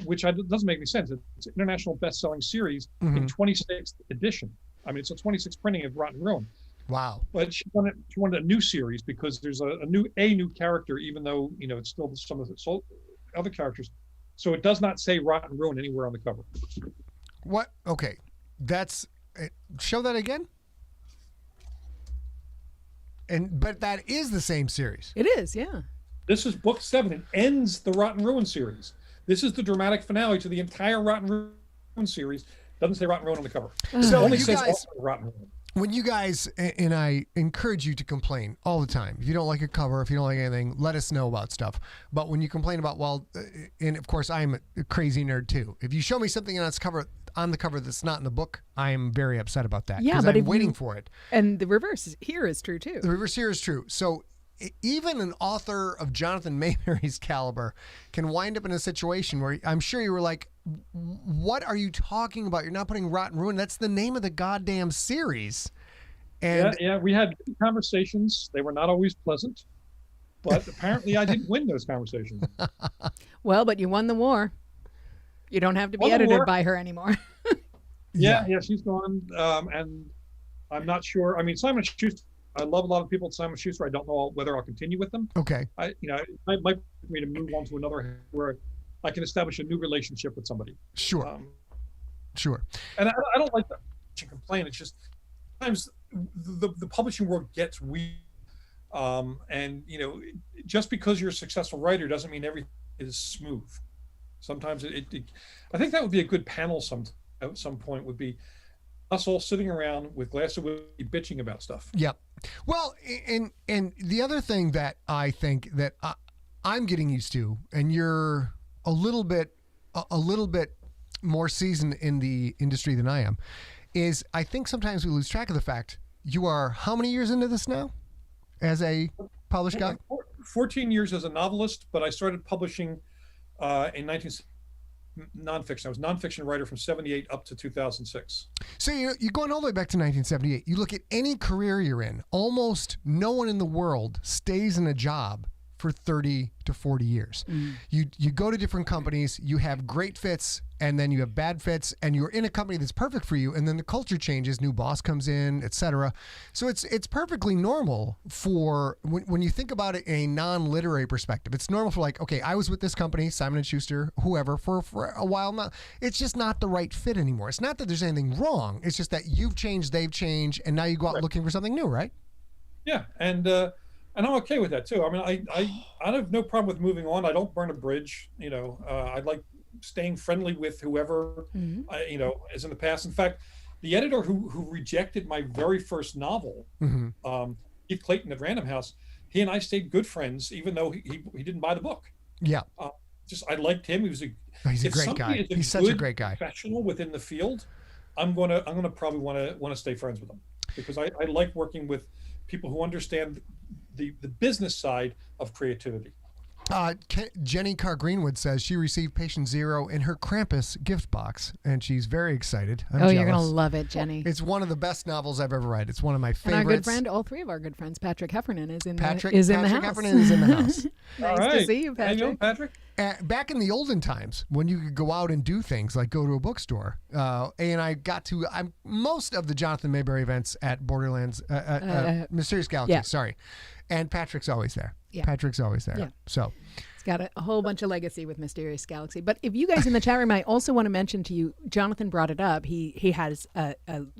Which doesn't make any sense. It's an international best-selling series in 26th edition. I mean, it's a 26th printing of Rotten Ruin. Wow. But she wanted a new series, because there's a new character, even though, it's still some of the other characters. So it does not say Rotten Ruin anywhere on the cover. What? Okay. Show that again. But that is the same series. It is, yeah. This is book 7. It ends the Rotten Ruin series. This is the dramatic finale to the entire Rotten Ruin series. Doesn't say Rotten Ruin on the cover. So It only you says guys, Rotten Ruin. when you guys, and I encourage you to complain all the time. If you don't like a cover, if you don't like anything, let us know about stuff. But when you complain about, and of course I'm a crazy nerd too. If you show me something on the cover that's not in the book, I am very upset about that. Yeah, but I'm waiting for it. And the reverse here is true too. The reverse here is true. So even an author of Jonathan Maberry's caliber can wind up in a situation where I'm sure you were like, what are you talking about? You're not putting Rotten Ruin. That's the name of the goddamn series. And yeah, we had conversations. They were not always pleasant, but apparently I didn't win those conversations. Well, but you won the war. You don't have to be edited by her anymore. Yeah, she's gone. And I'm not sure. I mean, Simon Schuster, I love a lot of people at Simon Schuster. I don't know whether I'll continue with them. Okay. It might be for me to move on to another where I can establish a new relationship with somebody. Sure. Sure. And I don't like to complain. It's just sometimes the publishing world gets weird. And, just because you're a successful writer doesn't mean everything is smooth. Sometimes I think that would be a good panel at some point, would be us all sitting around with glass of whiskey bitching about stuff. Yep. Well, and the other thing that I think that I'm getting used to, and you're a little bit more seasoned in the industry than I am, is I think sometimes we lose track of the fact you are how many years into this now as a published guy? 14 years as a novelist, but I started publishing in nonfiction. I was a nonfiction writer from 78 up to 2006. So you're going all the way back to 1978. You look at any career you're in, almost no one in the world stays in a job for 30 to 40 years. You go to different companies, you have great fits, and then you have bad fits, and you're in a company that's perfect for you, and then the culture changes, new boss comes in, etc. So it's perfectly normal for when you think about it in a non-literary perspective. It's normal for like, okay, I was with this company, Simon & Schuster, whoever, for a while now. It's just not the right fit anymore. It's not that there's anything wrong. It's just that you've changed, they've changed, and now you go out looking for something new, right? Yeah, and I'm okay with that too. I mean, I have no problem with moving on. I don't burn a bridge. I like staying friendly with whoever, is in the past. In fact, the editor who rejected my very first novel, Keith Clayton at Random House, he and I stayed good friends, even though he didn't buy the book. Yeah. I liked him. He's a great guy. He's such a great guy. Professional within the field. I'm gonna probably want to stay friends with him, because I like working with people who understand the business side of creativity. Jenny Carr Greenwood says she received Patient Zero in her Krampus gift box, and she's very excited. I'm jealous. You're going to love it, Jenny. It's one of the best novels I've ever read. It's one of my favorites. And our good friend, all three of our good friends, Patrick Heffernan is in the house. Patrick Heffernan is in the house. Nice to see you, Patrick. Hey, Patrick. Back in the olden times, when you could go out and do things like go to a bookstore, and I got to most of the Jonathan Maberry events at Borderlands, Mysterious Galaxy, sorry. And Patrick's always there. Yeah. Patrick's always there. Yeah. So it's got a whole bunch of legacy with Mysterious Galaxy. But if you guys in the chat room, I also want to mention to you, Jonathan brought it up. He has a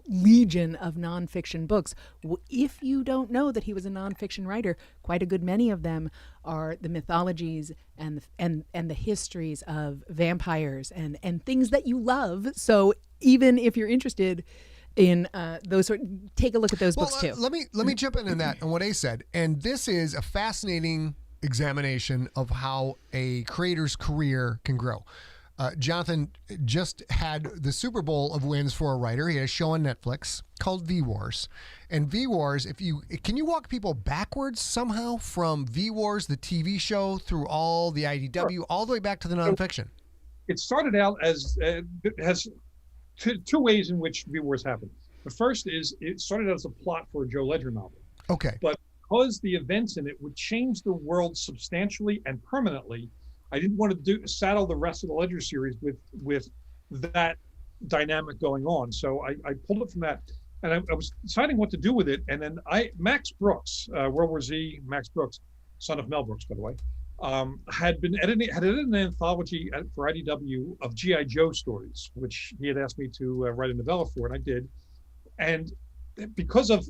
legion of nonfiction books. If you don't know that he was a nonfiction writer, quite a good many of them are the mythologies and the histories of vampires and things that you love. So even if you're interested in those take a look at those books too. Let me jump in on that and what Ace said. And this is a fascinating examination of how a creator's career can grow. Jonathan just had the Super Bowl of wins for a writer. He had a show on Netflix called V Wars. And V Wars, can you walk people backwards somehow from V Wars, the TV show, through all the IDW, all the way back to the nonfiction? It started out as it has two ways in which V Wars happened. The first is it started out as a plot for a Joe Ledger novel. Okay. But because the events in it would change the world substantially and permanently, I didn't want to saddle the rest of the Ledger series with that dynamic going on. So I pulled it from that, and I was deciding what to do with it. And then Max Brooks, World War Z, Max Brooks, son of Mel Brooks, by the way, had edited an anthology for IDW of G.I. Joe stories, which he had asked me to write a novella for, and I did. And because of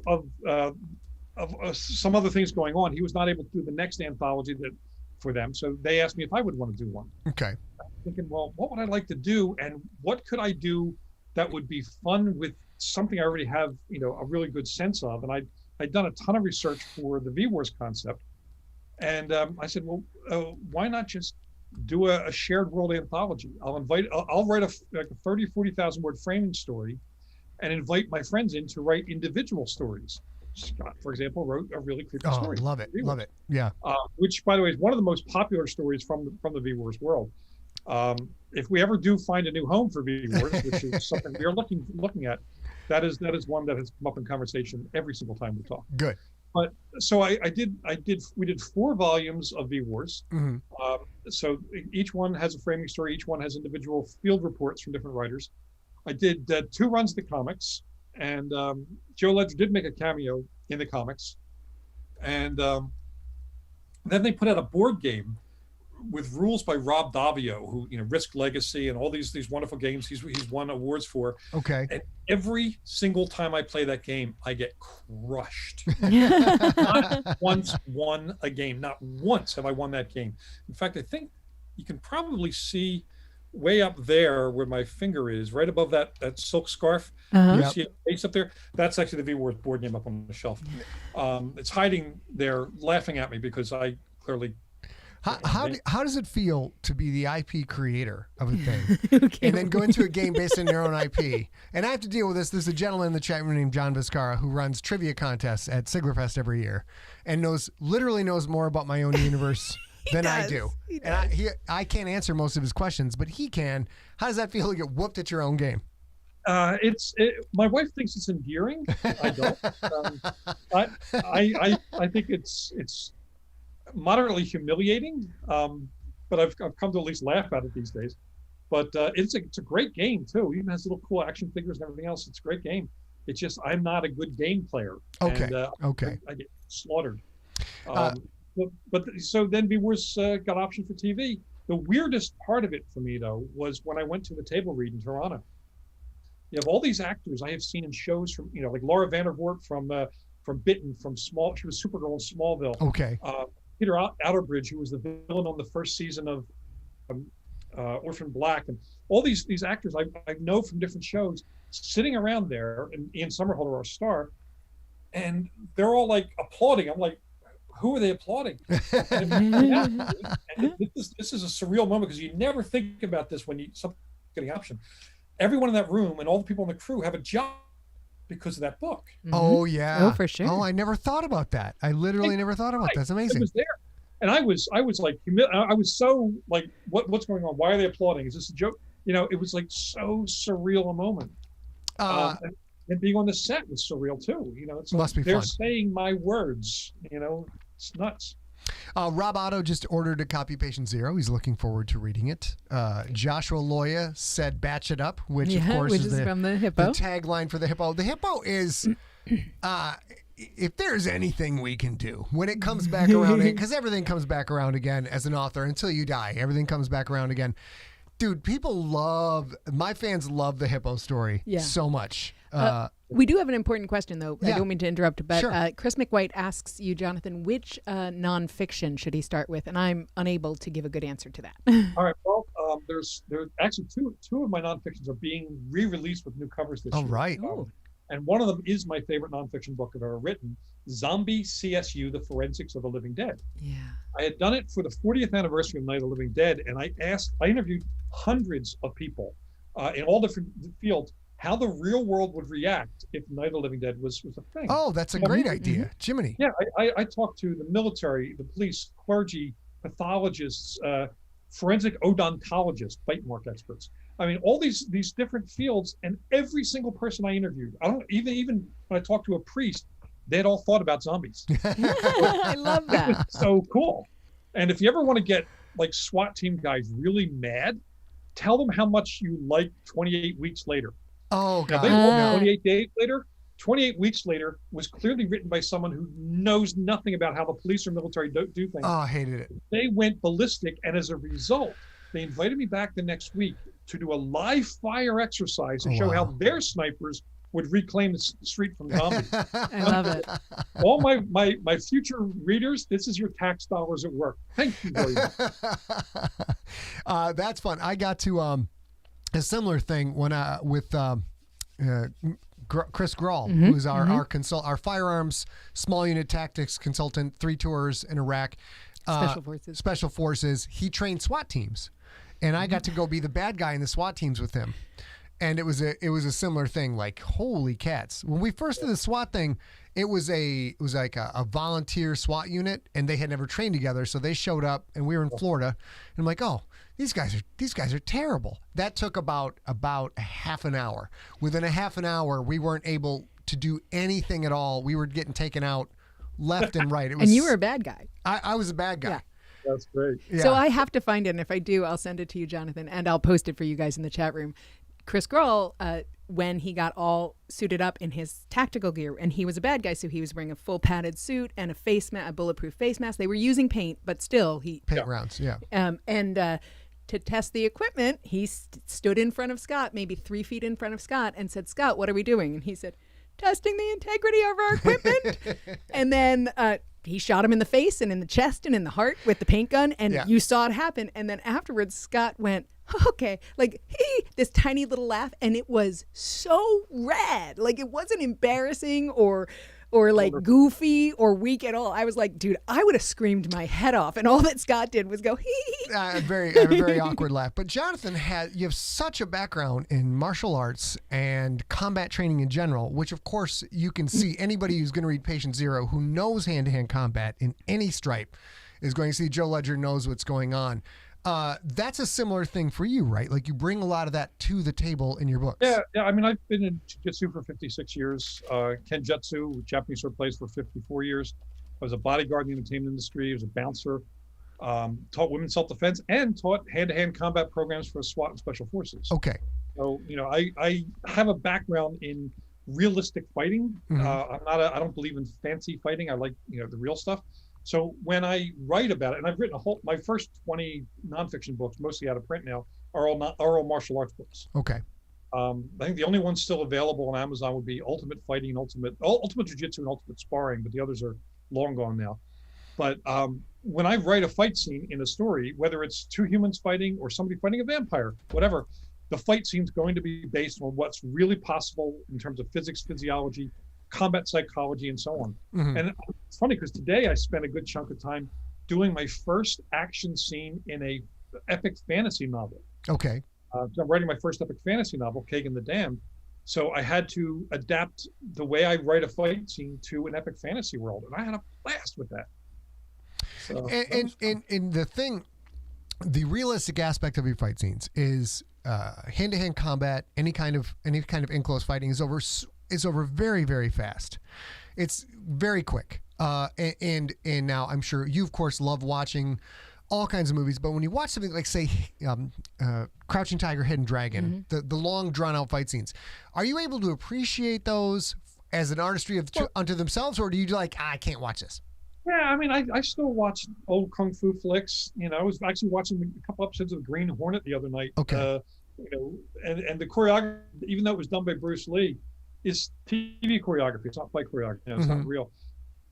some other things going on, he was not able to do the next anthology for them. So they asked me if I would want to do one. Okay. I'm thinking, well, what would I like to do, and what could I do that would be fun with something I already have, a really good sense of. And I'd done a ton of research for the V Wars concept, and I said, well, why not just do a shared world anthology? I'll write a 40,000 word framing story, and invite my friends in to write individual stories. Scott, for example, wrote a really creepy story. Oh, love it. Yeah. Which, by the way, is one of the most popular stories from the V Wars world. If we ever do find a new home for V Wars, which is something we are looking at, that is one that has come up in conversation every single time we talk. Good. But so we did 4 volumes of V Wars. Mm-hmm. So each one has a framing story. Each one has individual field reports from different writers. I did 2 runs of the comics. And Joe Ledger did make a cameo in the comics. And then they put out a board game with rules by Rob Davio, who, Risk Legacy and all these wonderful games he's won awards for. Okay. And every single time I play that game, I get crushed. Not once won a game. Not once have I won that game. In fact, I think you can probably see way up there where my finger is, right above that silk scarf. You see a face up there? That's actually the V Wars board game up on the shelf. It's hiding there laughing at me because I clearly... How does it feel to be the IP creator of a thing and then go into a game based on your own IP? And I have to deal with this. There's a gentleman in the chat room named John Viscara who runs trivia contests at SIGLERfest every year and literally knows more about my own universe than I do. And I can't answer most of his questions, but he can. How does that feel to get whooped at your own game? My wife thinks it's endearing. I don't. I think it's moderately humiliating, but I've come to at least laugh at it these days. But it's a great game too. It even has little cool action figures and everything else. It's a great game. It's just I'm not a good game player. Okay. And, I get slaughtered. So then V Wars got optioned for TV. The weirdest part of it for me, though, was when I went to the table read in Toronto. You have all these actors I have seen in shows from, like Laura Vandervoort from Bitten, she was Supergirl in Smallville. Okay. Peter Outerbridge, who was the villain on the first season of Orphan Black, and all these actors I know from different shows sitting around there, and Ian Somerhalder, our star, and they're all like applauding. I'm like, who are they applauding? And this is a surreal moment because you never think about this when something's getting optioned. Everyone in that room and all the people in the crew have a job because of that book. Oh yeah. Oh, for sure. Oh, I never thought about that. I literally never thought about that. That's amazing. It was there, and I was like, I was so like, what's going on? Why are they applauding? Is this a joke? It was like so surreal a moment. And being on the set was surreal too. It's must be they're fun. saying my words. It's nuts. Rob Otto just ordered a copy of Patient Zero. He's looking forward to reading it. Joshua Loya said "Batch It Up," which of course is from the Hippo. The tagline for the Hippo. The Hippo is, if there's anything we can do when it comes back around, because everything comes back around again as an author until you die. Everything comes back around again. Dude, my fans love the Hippo story so much. We do have an important question, though. Yeah. I don't mean to interrupt, but Sure. Chris McWhite asks you, Jonathan, which nonfiction should he start with? And I'm unable to give a good answer to that. All right. Well, there's actually two of my nonfictions are being re-released with new covers this year. Right. Ooh. And one of them is my favorite nonfiction book I've ever written, Zombie CSU, The Forensics of the Living Dead. Yeah. I had done it for the 40th anniversary of Night of the Living Dead, and I interviewed hundreds of people in all different fields, how the real world would react if Night of the Living Dead was a thing. Oh, that's a great idea. Jiminy. Yeah, I talked to the military, the police, clergy, pathologists, forensic odontologists, bite mark experts. I mean, all these different fields, and every single person I interviewed, I don't even when I talked to a priest, they'd all thought about zombies. I love that. So cool. And if you ever want to get like SWAT team guys really mad, tell them how much you like 28 weeks later. Oh, God. Now, they won't 28 days later. 28 weeks later was clearly written by someone who knows nothing about how the police or military do things. Oh, I hated it. They went ballistic, and as a result, they invited me back the next week to do a live fire exercise to show how their snipers would reclaim the street from zombies. I love it. All my future readers, this is your tax dollars at work. Thank you very much. That's fun. I got to a similar thing when with Chris Grawl, who's our firearms small unit tactics consultant, 3 tours in Iraq, special forces. He trained SWAT teams, and I got to go be the bad guy in the SWAT teams with him. And it was a similar thing. Like, holy cats! When we first did the SWAT thing, it was like a volunteer SWAT unit, and they had never trained together. So they showed up, and we were in Florida, and I'm like, oh, these guys are terrible. That took about a half an hour. Within a half an hour, we weren't able to do anything at all. We were getting taken out left and right. And you were a bad guy. I was a bad guy. Yeah. That's great. Yeah. So I have to find it, and if I do, I'll send it to you, Jonathan, and I'll post it for you guys in the chat room. Chris Grawl, when he got all suited up in his tactical gear, and he was a bad guy, so he was wearing a full padded suit and a bulletproof face mask. They were using paint, but still, paint rounds, yeah. And to test the equipment, he stood in front of Scott, maybe 3 feet in front of Scott, and said, "Scott, what are we doing?" And he said, "Testing the integrity of our equipment." And then he shot him in the face and in the chest and in the heart with the paint gun, and you saw it happen. And then afterwards, Scott went, "Okay," like this tiny little laugh, and it was so rad. Like, it wasn't embarrassing or like goofy or weak at all. I was like, dude, I would have screamed my head off, and all that Scott did was go hee. A very awkward laugh. But Jonathan, you have such a background in martial arts and combat training in general, which of course you can see. Anybody who's going to read Patient Zero who knows hand-to-hand combat in any stripe is going to see Joe Ledger knows what's going on. That's a similar thing for you, right? Like, you bring a lot of that to the table in your books. Yeah. I mean, I've been in jiu-jitsu for 56 years, kenjutsu, Japanese sword plays, for 54 years. I was a bodyguard in the entertainment industry. I was a bouncer, taught women's self-defense, and taught hand-to-hand combat programs for SWAT and special forces. Okay. So, I have a background in realistic fighting. I don't believe in fancy fighting. I like, the real stuff. So when I write about it, and I've written my first 20 nonfiction books, mostly out of print now, are all martial arts books. Okay. I think the only ones still available on Amazon would be Ultimate Fighting, Ultimate Jiu-Jitsu, and Ultimate Sparring, but the others are long gone now. But when I write a fight scene in a story, whether it's 2 humans fighting or somebody fighting a vampire, whatever, the fight scene's going to be based on what's really possible in terms of physics, physiology, combat psychology, and so on. And it's funny because today I spent a good chunk of time doing my first action scene in a epic fantasy novel. Okay. So I'm writing my first epic fantasy novel, Kagan the Damned. So I had to adapt the way I write a fight scene to an epic fantasy world, and I had a blast with that. So, and the realistic aspect of your fight scenes is hand-to-hand combat. Any kind of in-close fighting is over very, very fast. It's very quick. And now I'm sure you, of course, love watching all kinds of movies, but when you watch something like, say, Crouching Tiger, Hidden Dragon, the long, drawn-out fight scenes, are you able to appreciate those as an artistry unto themselves, or do you I can't watch this? Yeah, I mean, I still watch old kung fu flicks. I was actually watching a couple episodes of Green Hornet the other night. Okay. And the choreography, even though it was done by Bruce Lee, is TV choreography. It's not fight choreography. It's not real.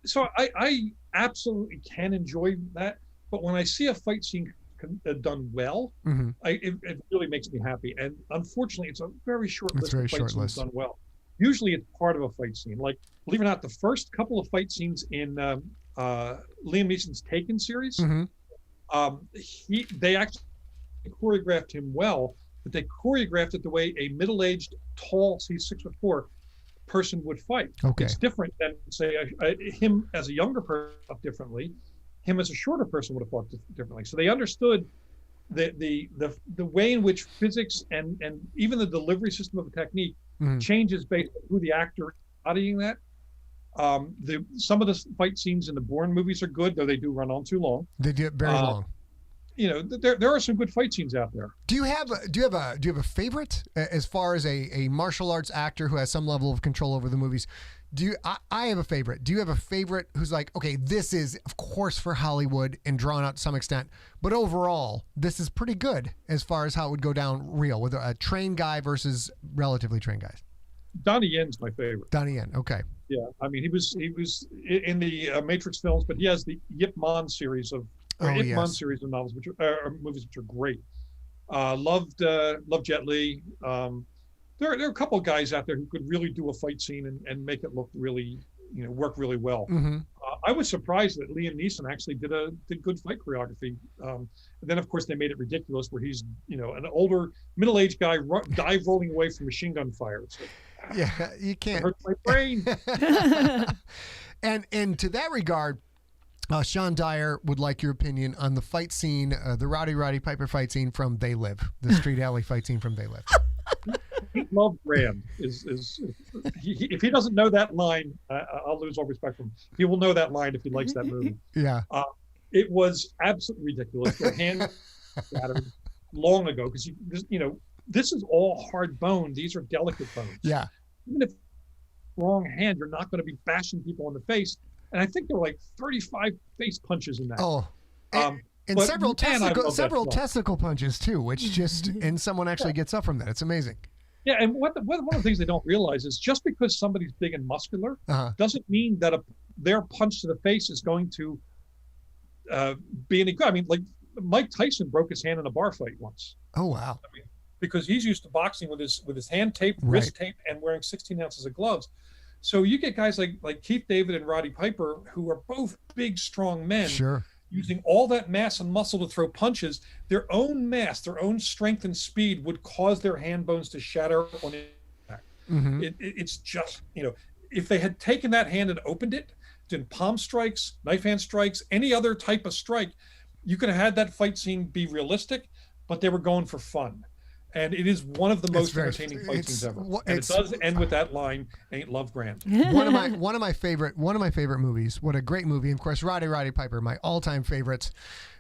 So I absolutely can enjoy that. But when I see a fight scene done well, it really makes me happy. And unfortunately, it's a very short list of fight scenes done well. Usually it's part of a fight scene. Like, believe it or not, the first couple of fight scenes in Liam Neeson's Taken series, they actually choreographed him well, but they choreographed it the way a middle-aged, tall, he's 6'4" person would fight. Okay. It's different than, say, him as a younger person fought differently. Him as a shorter person would have fought differently. So they understood the way in which physics and even the delivery system of a technique changes based on who the actor is embodying that. Some of the fight scenes in the Bourne movies are good, though they do run on too long. They do very long. You know, there are some good fight scenes out there. Do you have a favorite as far as a martial arts actor who has some level of control over the movies? I have a favorite. Do you have a favorite who's like, okay, this is of course for Hollywood and drawn out to some extent, but overall this is pretty good as far as how it would go down real with a trained guy versus relatively trained guys? Donnie Yen's my favorite. Donnie Yen, okay. Yeah, I mean he was in the Matrix films, but he has the Yip Man series of series of novels, which are movies, which are great. Loved Jet Li. There are a couple of guys out there who could really do a fight scene and make it look really, work really well. I was surprised that Liam Neeson actually did good fight choreography. And then of course they made it ridiculous, where he's an older middle-aged guy dive rolling away from machine gun fire. So, yeah, you can't. It hurts my brain. And to that regard, Sean Dyer would like your opinion on the fight scene, the Roddy Piper fight scene from They Live, the street alley fight scene from They Live. Love Graham is if he doesn't know that line, I'll lose all respect for him. He will know that line if he likes that movie. Yeah. It was absolutely ridiculous. Their hand shattered long ago because this is all hard bone. These are delicate bones. Yeah. Even if wrong hand, you're not going to be bashing people in the face. And I think there were like 35 face punches in that. Oh. And several testicle punches too, which just and someone actually gets up from that. It's amazing. Yeah, and one of the things they don't realize is just because somebody's big and muscular doesn't mean that their punch to the face is going to be any good. I mean, like Mike Tyson broke his hand in a bar fight once. Oh wow! I mean, because he's used to boxing with his hand tape, wrist tape, and wearing 16 ounces of gloves. So you get guys like Keith David and Roddy Piper, who are both big, strong men. Sure. Using all that mass and muscle to throw punches, their own mass, their own strength and speed would cause their hand bones to shatter on impact. It's just, if they had taken that hand and opened it, done palm strikes, knife hand strikes, any other type of strike, you could have had that fight scene be realistic, but they were going for fun. And it is one of the most entertaining fight scenes ever. And it does end with that line, "Ain't love grand." one of my favorite movies. What a great movie! And of course, Roddy Piper, my all-time favorites.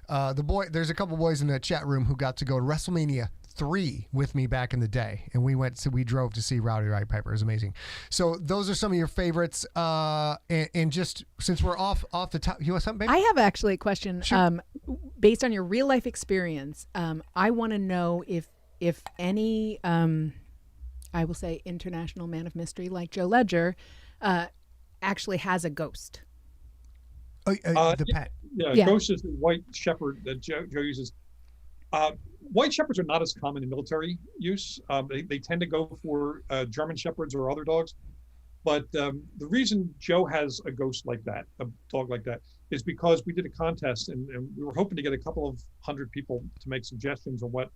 There's a couple boys in the chat room who got to go to WrestleMania 3 with me back in the day, and we drove to see Roddy Piper. It was amazing. So those are some of your favorites. And just since we're off the top, you want something, babe? I have actually a question. Sure. Based on your real life experience, I want to know if any, I will say, international man of mystery like Joe Ledger actually has a ghost. The pet. Yeah, ghost is the white shepherd that Joe uses. White shepherds are not as common in military use. They tend to go for German shepherds or other dogs. But the reason Joe has a ghost like that, a dog like that, is because we did a contest and we were hoping to get a couple of hundred people to make suggestions on what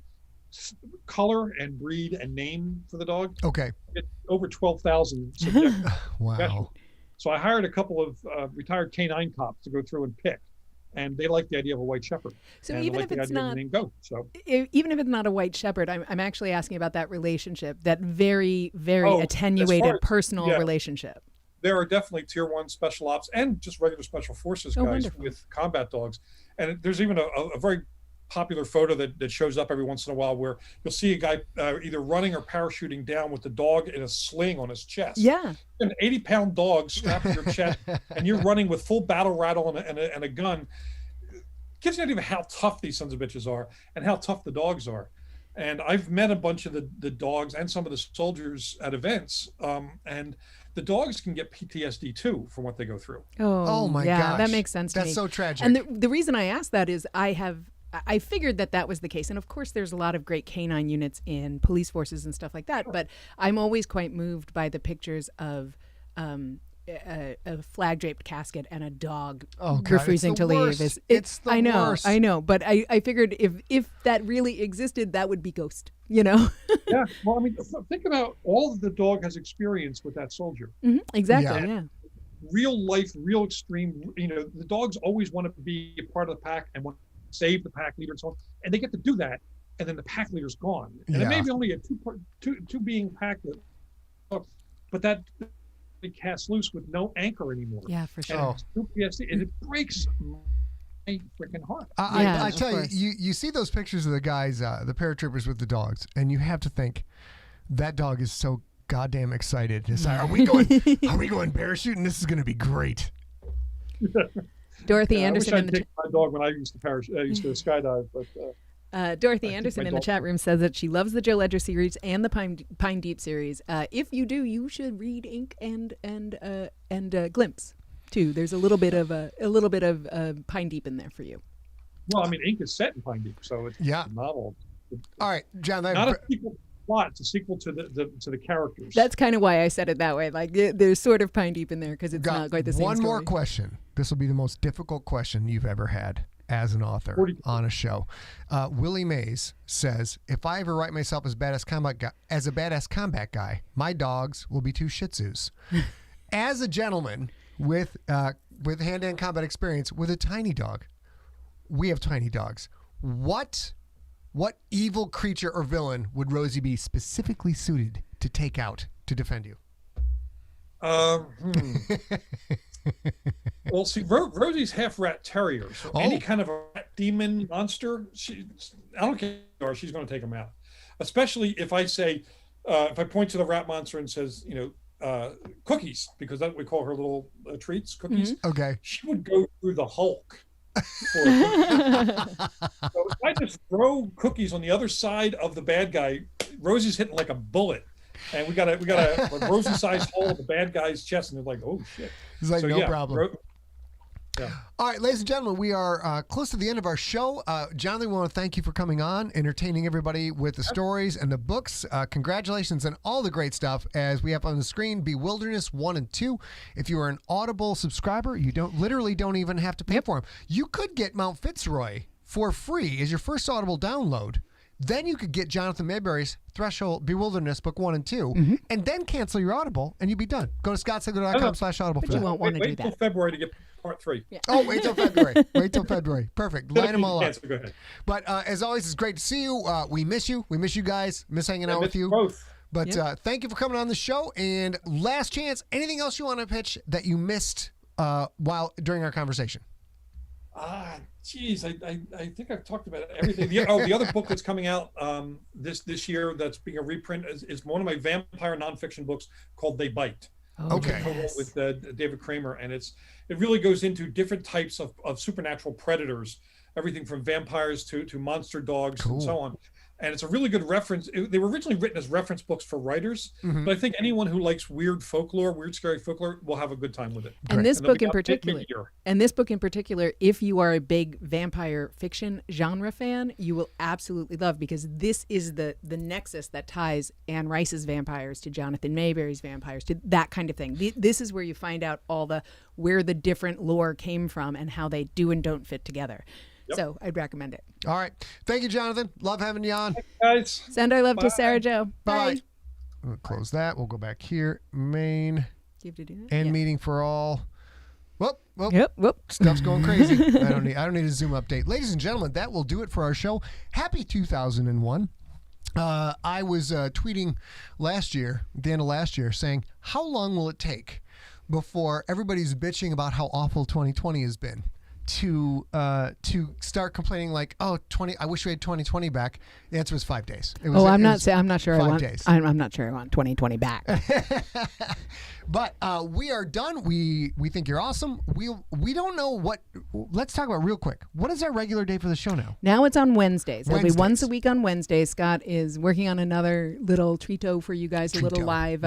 color and breed and name for the dog. Okay. It's over 12,000 subjections. Wow. So I hired a couple of retired canine cops to go through and pick, and they like the idea of a white shepherd. So and even if it's not even if it's not a white shepherd, I'm actually asking about that relationship, that very, very attenuated personal relationship. There are definitely tier 1 special ops and just regular special forces guys with combat dogs, and there's even a very popular photo that shows up every once in a while where you'll see a guy either running or parachuting down with the dog in a sling on his chest. Yeah. An 80-pound dog strapped to your chest, and you're running with full battle rattle and a gun. Gives you an idea of how tough these sons of bitches are and how tough the dogs are. And I've met a bunch of the dogs and some of the soldiers at events, and the dogs can get PTSD too from what they go through. Oh my gosh. That makes sense to me. That's so tragic. And the reason I ask that is I have I figured that was the case. And of course, there's a lot of great canine units in police forces and stuff like that. But I'm always quite moved by the pictures of a flag draped casket and a dog refusing to leave. It's the worst. I know. But I figured if that really existed, that would be Ghost, you know? Yeah. Well, I mean, think about all that the dog has experienced with that soldier. Mm-hmm. Exactly. Yeah. Real life, real extreme. You know, the dogs always want to be a part of the pack and want to save the pack leader and so on. And they get to do that, and then the pack leader's gone. And it may be only a two being pack, but that be cast loose with no anchor anymore. Yeah, for sure. And it breaks my freaking heart. I tell you see those pictures of the guys, the paratroopers with the dogs, and you have to think that dog is so goddamn excited. It's like, are we going parachuting? This is going to be great. Dorothy Anderson. I wish I'd take my dog when I used to skydive, but. Dorothy Anderson in the chat room says that she loves the Joe Ledger series and the Pine Deep series. If you do, you should read Ink and Glimpse too. There's a little bit of Pine Deep in there for you. Well, I mean, Ink is set in Pine Deep, so it's a novel. All right, John. Not a sequel plot; it's a sequel to the characters. That's kind of why I said it that way. Like there's sort of Pine Deep in there because it's not quite the same. One more question. This will be the most difficult question you've ever had as an author on a show. Willie Mays says, if I ever write myself as a badass combat guy, my dogs will be 2 Shih Tzus. As a gentleman with hand-to-hand combat experience with a tiny dog, we have tiny dogs. What evil creature or villain would Rosie be specifically suited to take out to defend you? Well, see, Rosie's half rat terrier, so any kind of a rat demon monster, I don't care, she's going to take them out. Especially if I say, if I point to the rat monster and says, cookies, because that we call her little treats, cookies. Mm-hmm. Okay. She would go through the Hulk. So if I just throw cookies on the other side of the bad guy, Rosie's hitting like a bullet. And we got a Rosie-sized hole in the bad guy's chest, and they're like, "Oh shit!" It's like no problem. Yeah. All right, ladies and gentlemen, we are close to the end of our show. Jonathan, we want to thank you for coming on, entertaining everybody with the stories and the books. Congratulations on all the great stuff. As we have on the screen, Bewilderness 1 and 2. If you are an Audible subscriber, you don't even have to pay for them. You could get Mount Fitzroy for free as your first Audible download. Then you could get Jonathan Maberry's Threshold Bewilderness Book 1 and 2, and then cancel your Audible, and you'd be done. Go to scottsegler.com/audible. But you won't want to do that. Wait till February to get part 3. Yeah. Oh, wait till February. Wait till February. Perfect. Line them all up. Go ahead. But as always, it's great to see you. We miss you. We miss you guys. Miss hanging out with you. Both. But thank you for coming on the show. And last chance, anything else you want to pitch that you missed during our conversation? Geez, I think I've talked about everything. The other book that's coming out this year that's being a reprint is one of my vampire nonfiction books called They Bite. Okay. With David Kramer, and it really goes into different types of supernatural predators, everything from vampires to monster dogs and so on. And it's a really good reference. They were originally written as reference books for writers, but I think anyone who likes weird scary folklore will have a good time with it. And this book in particular, if you are a big vampire fiction genre fan, you will absolutely love, because this is the nexus that ties Anne Rice's vampires to Jonathan Maberry's vampires, to that kind of thing. This is where you find out where the different lore came from and how they do and don't fit together. Yep. So I'd recommend it. All right. Thank you, Jonathan. Love having you on. Thanks, guys. Send our love to Sarah Jo. Bye. We'll close that. We'll go back here. Main. Do you have to do that? End meeting for all. Whoop. Whoop. Stuff's going crazy. I don't need a Zoom update. Ladies and gentlemen, that will do it for our show. Happy 2001. I was tweeting at the end of last year, saying, how long will it take before everybody's bitching about how awful 2020 has been to start complaining like, I wish we had 2020 back? The answer was 5 days. I'm not sure. 5 days. I'm not sure I want 2020 back. But we are done. We think you're awesome. We don't know what. Let's talk about real quick. What is our regular day for the show now? Now it's on Wednesdays. It'll be once a week on Wednesdays. Scott is working on another little treato for you guys, a little live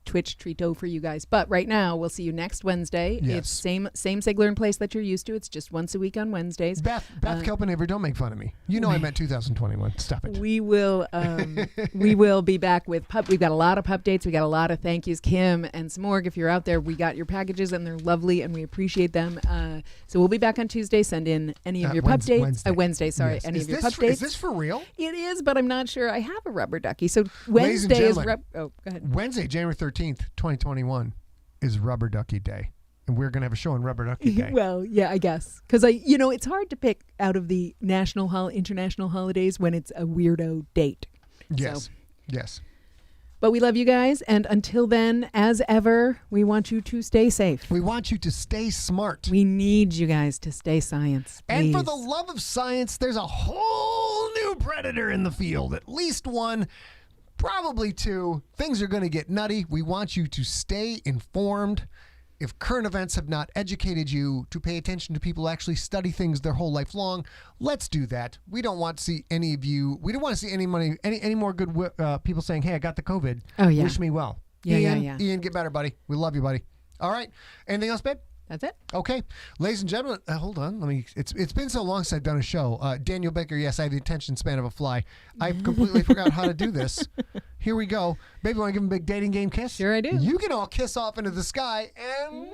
Twitch treato for you guys. But right now, we'll see you next Wednesday. Yes. It's same Sigler in Place that you're used to. It's just once a week on Wednesdays. Beth Kelpenaver, don't make fun of me. You know I meant 2021. Stop it. We will be back with we've got a lot of pup dates. We got a lot of thank yous. Kim and Smorg, if you're out there, we got your packages and they're lovely and we appreciate them. So we'll be back on Tuesday. Send in any of your pup dates. Wednesday, sorry. Yes. Any of your pup dates. Is this for real? It is, but I'm not sure. I have a rubber ducky. So Ladies and Wednesday is gentlemen, go ahead. Wednesday, January 13th, 2021 is Rubber Ducky Day. And we're going to have a show on Rubber Ducky Day. Well, yeah, I guess. Because it's hard to pick out of the international holidays when it's a weirdo date. Yes. So. Yes. But we love you guys. And until then, as ever, we want you to stay safe. We want you to stay smart. We need you guys to stay science. Please. And for the love of science, there's a whole new predator in the field. At least one, probably two. Things are going to get nutty. We want you to stay informed. If current events have not educated you to pay attention to people who actually study things their whole life long, let's do that. We don't want to see any of you. We don't want to see any more good people saying, "Hey, I got the COVID. Oh yeah, wish me well." Yeah, Ian, get better, buddy. We love you, buddy. All right. Anything else, babe? That's it. Okay, ladies and gentlemen, hold on. It's been so long since I've done a show. Daniel Baker, yes, I have the attention span of a fly. I've completely forgot how to do this. Here we go, baby. Want to give him a big dating game kiss? Sure, I do. You can all kiss off into the sky and.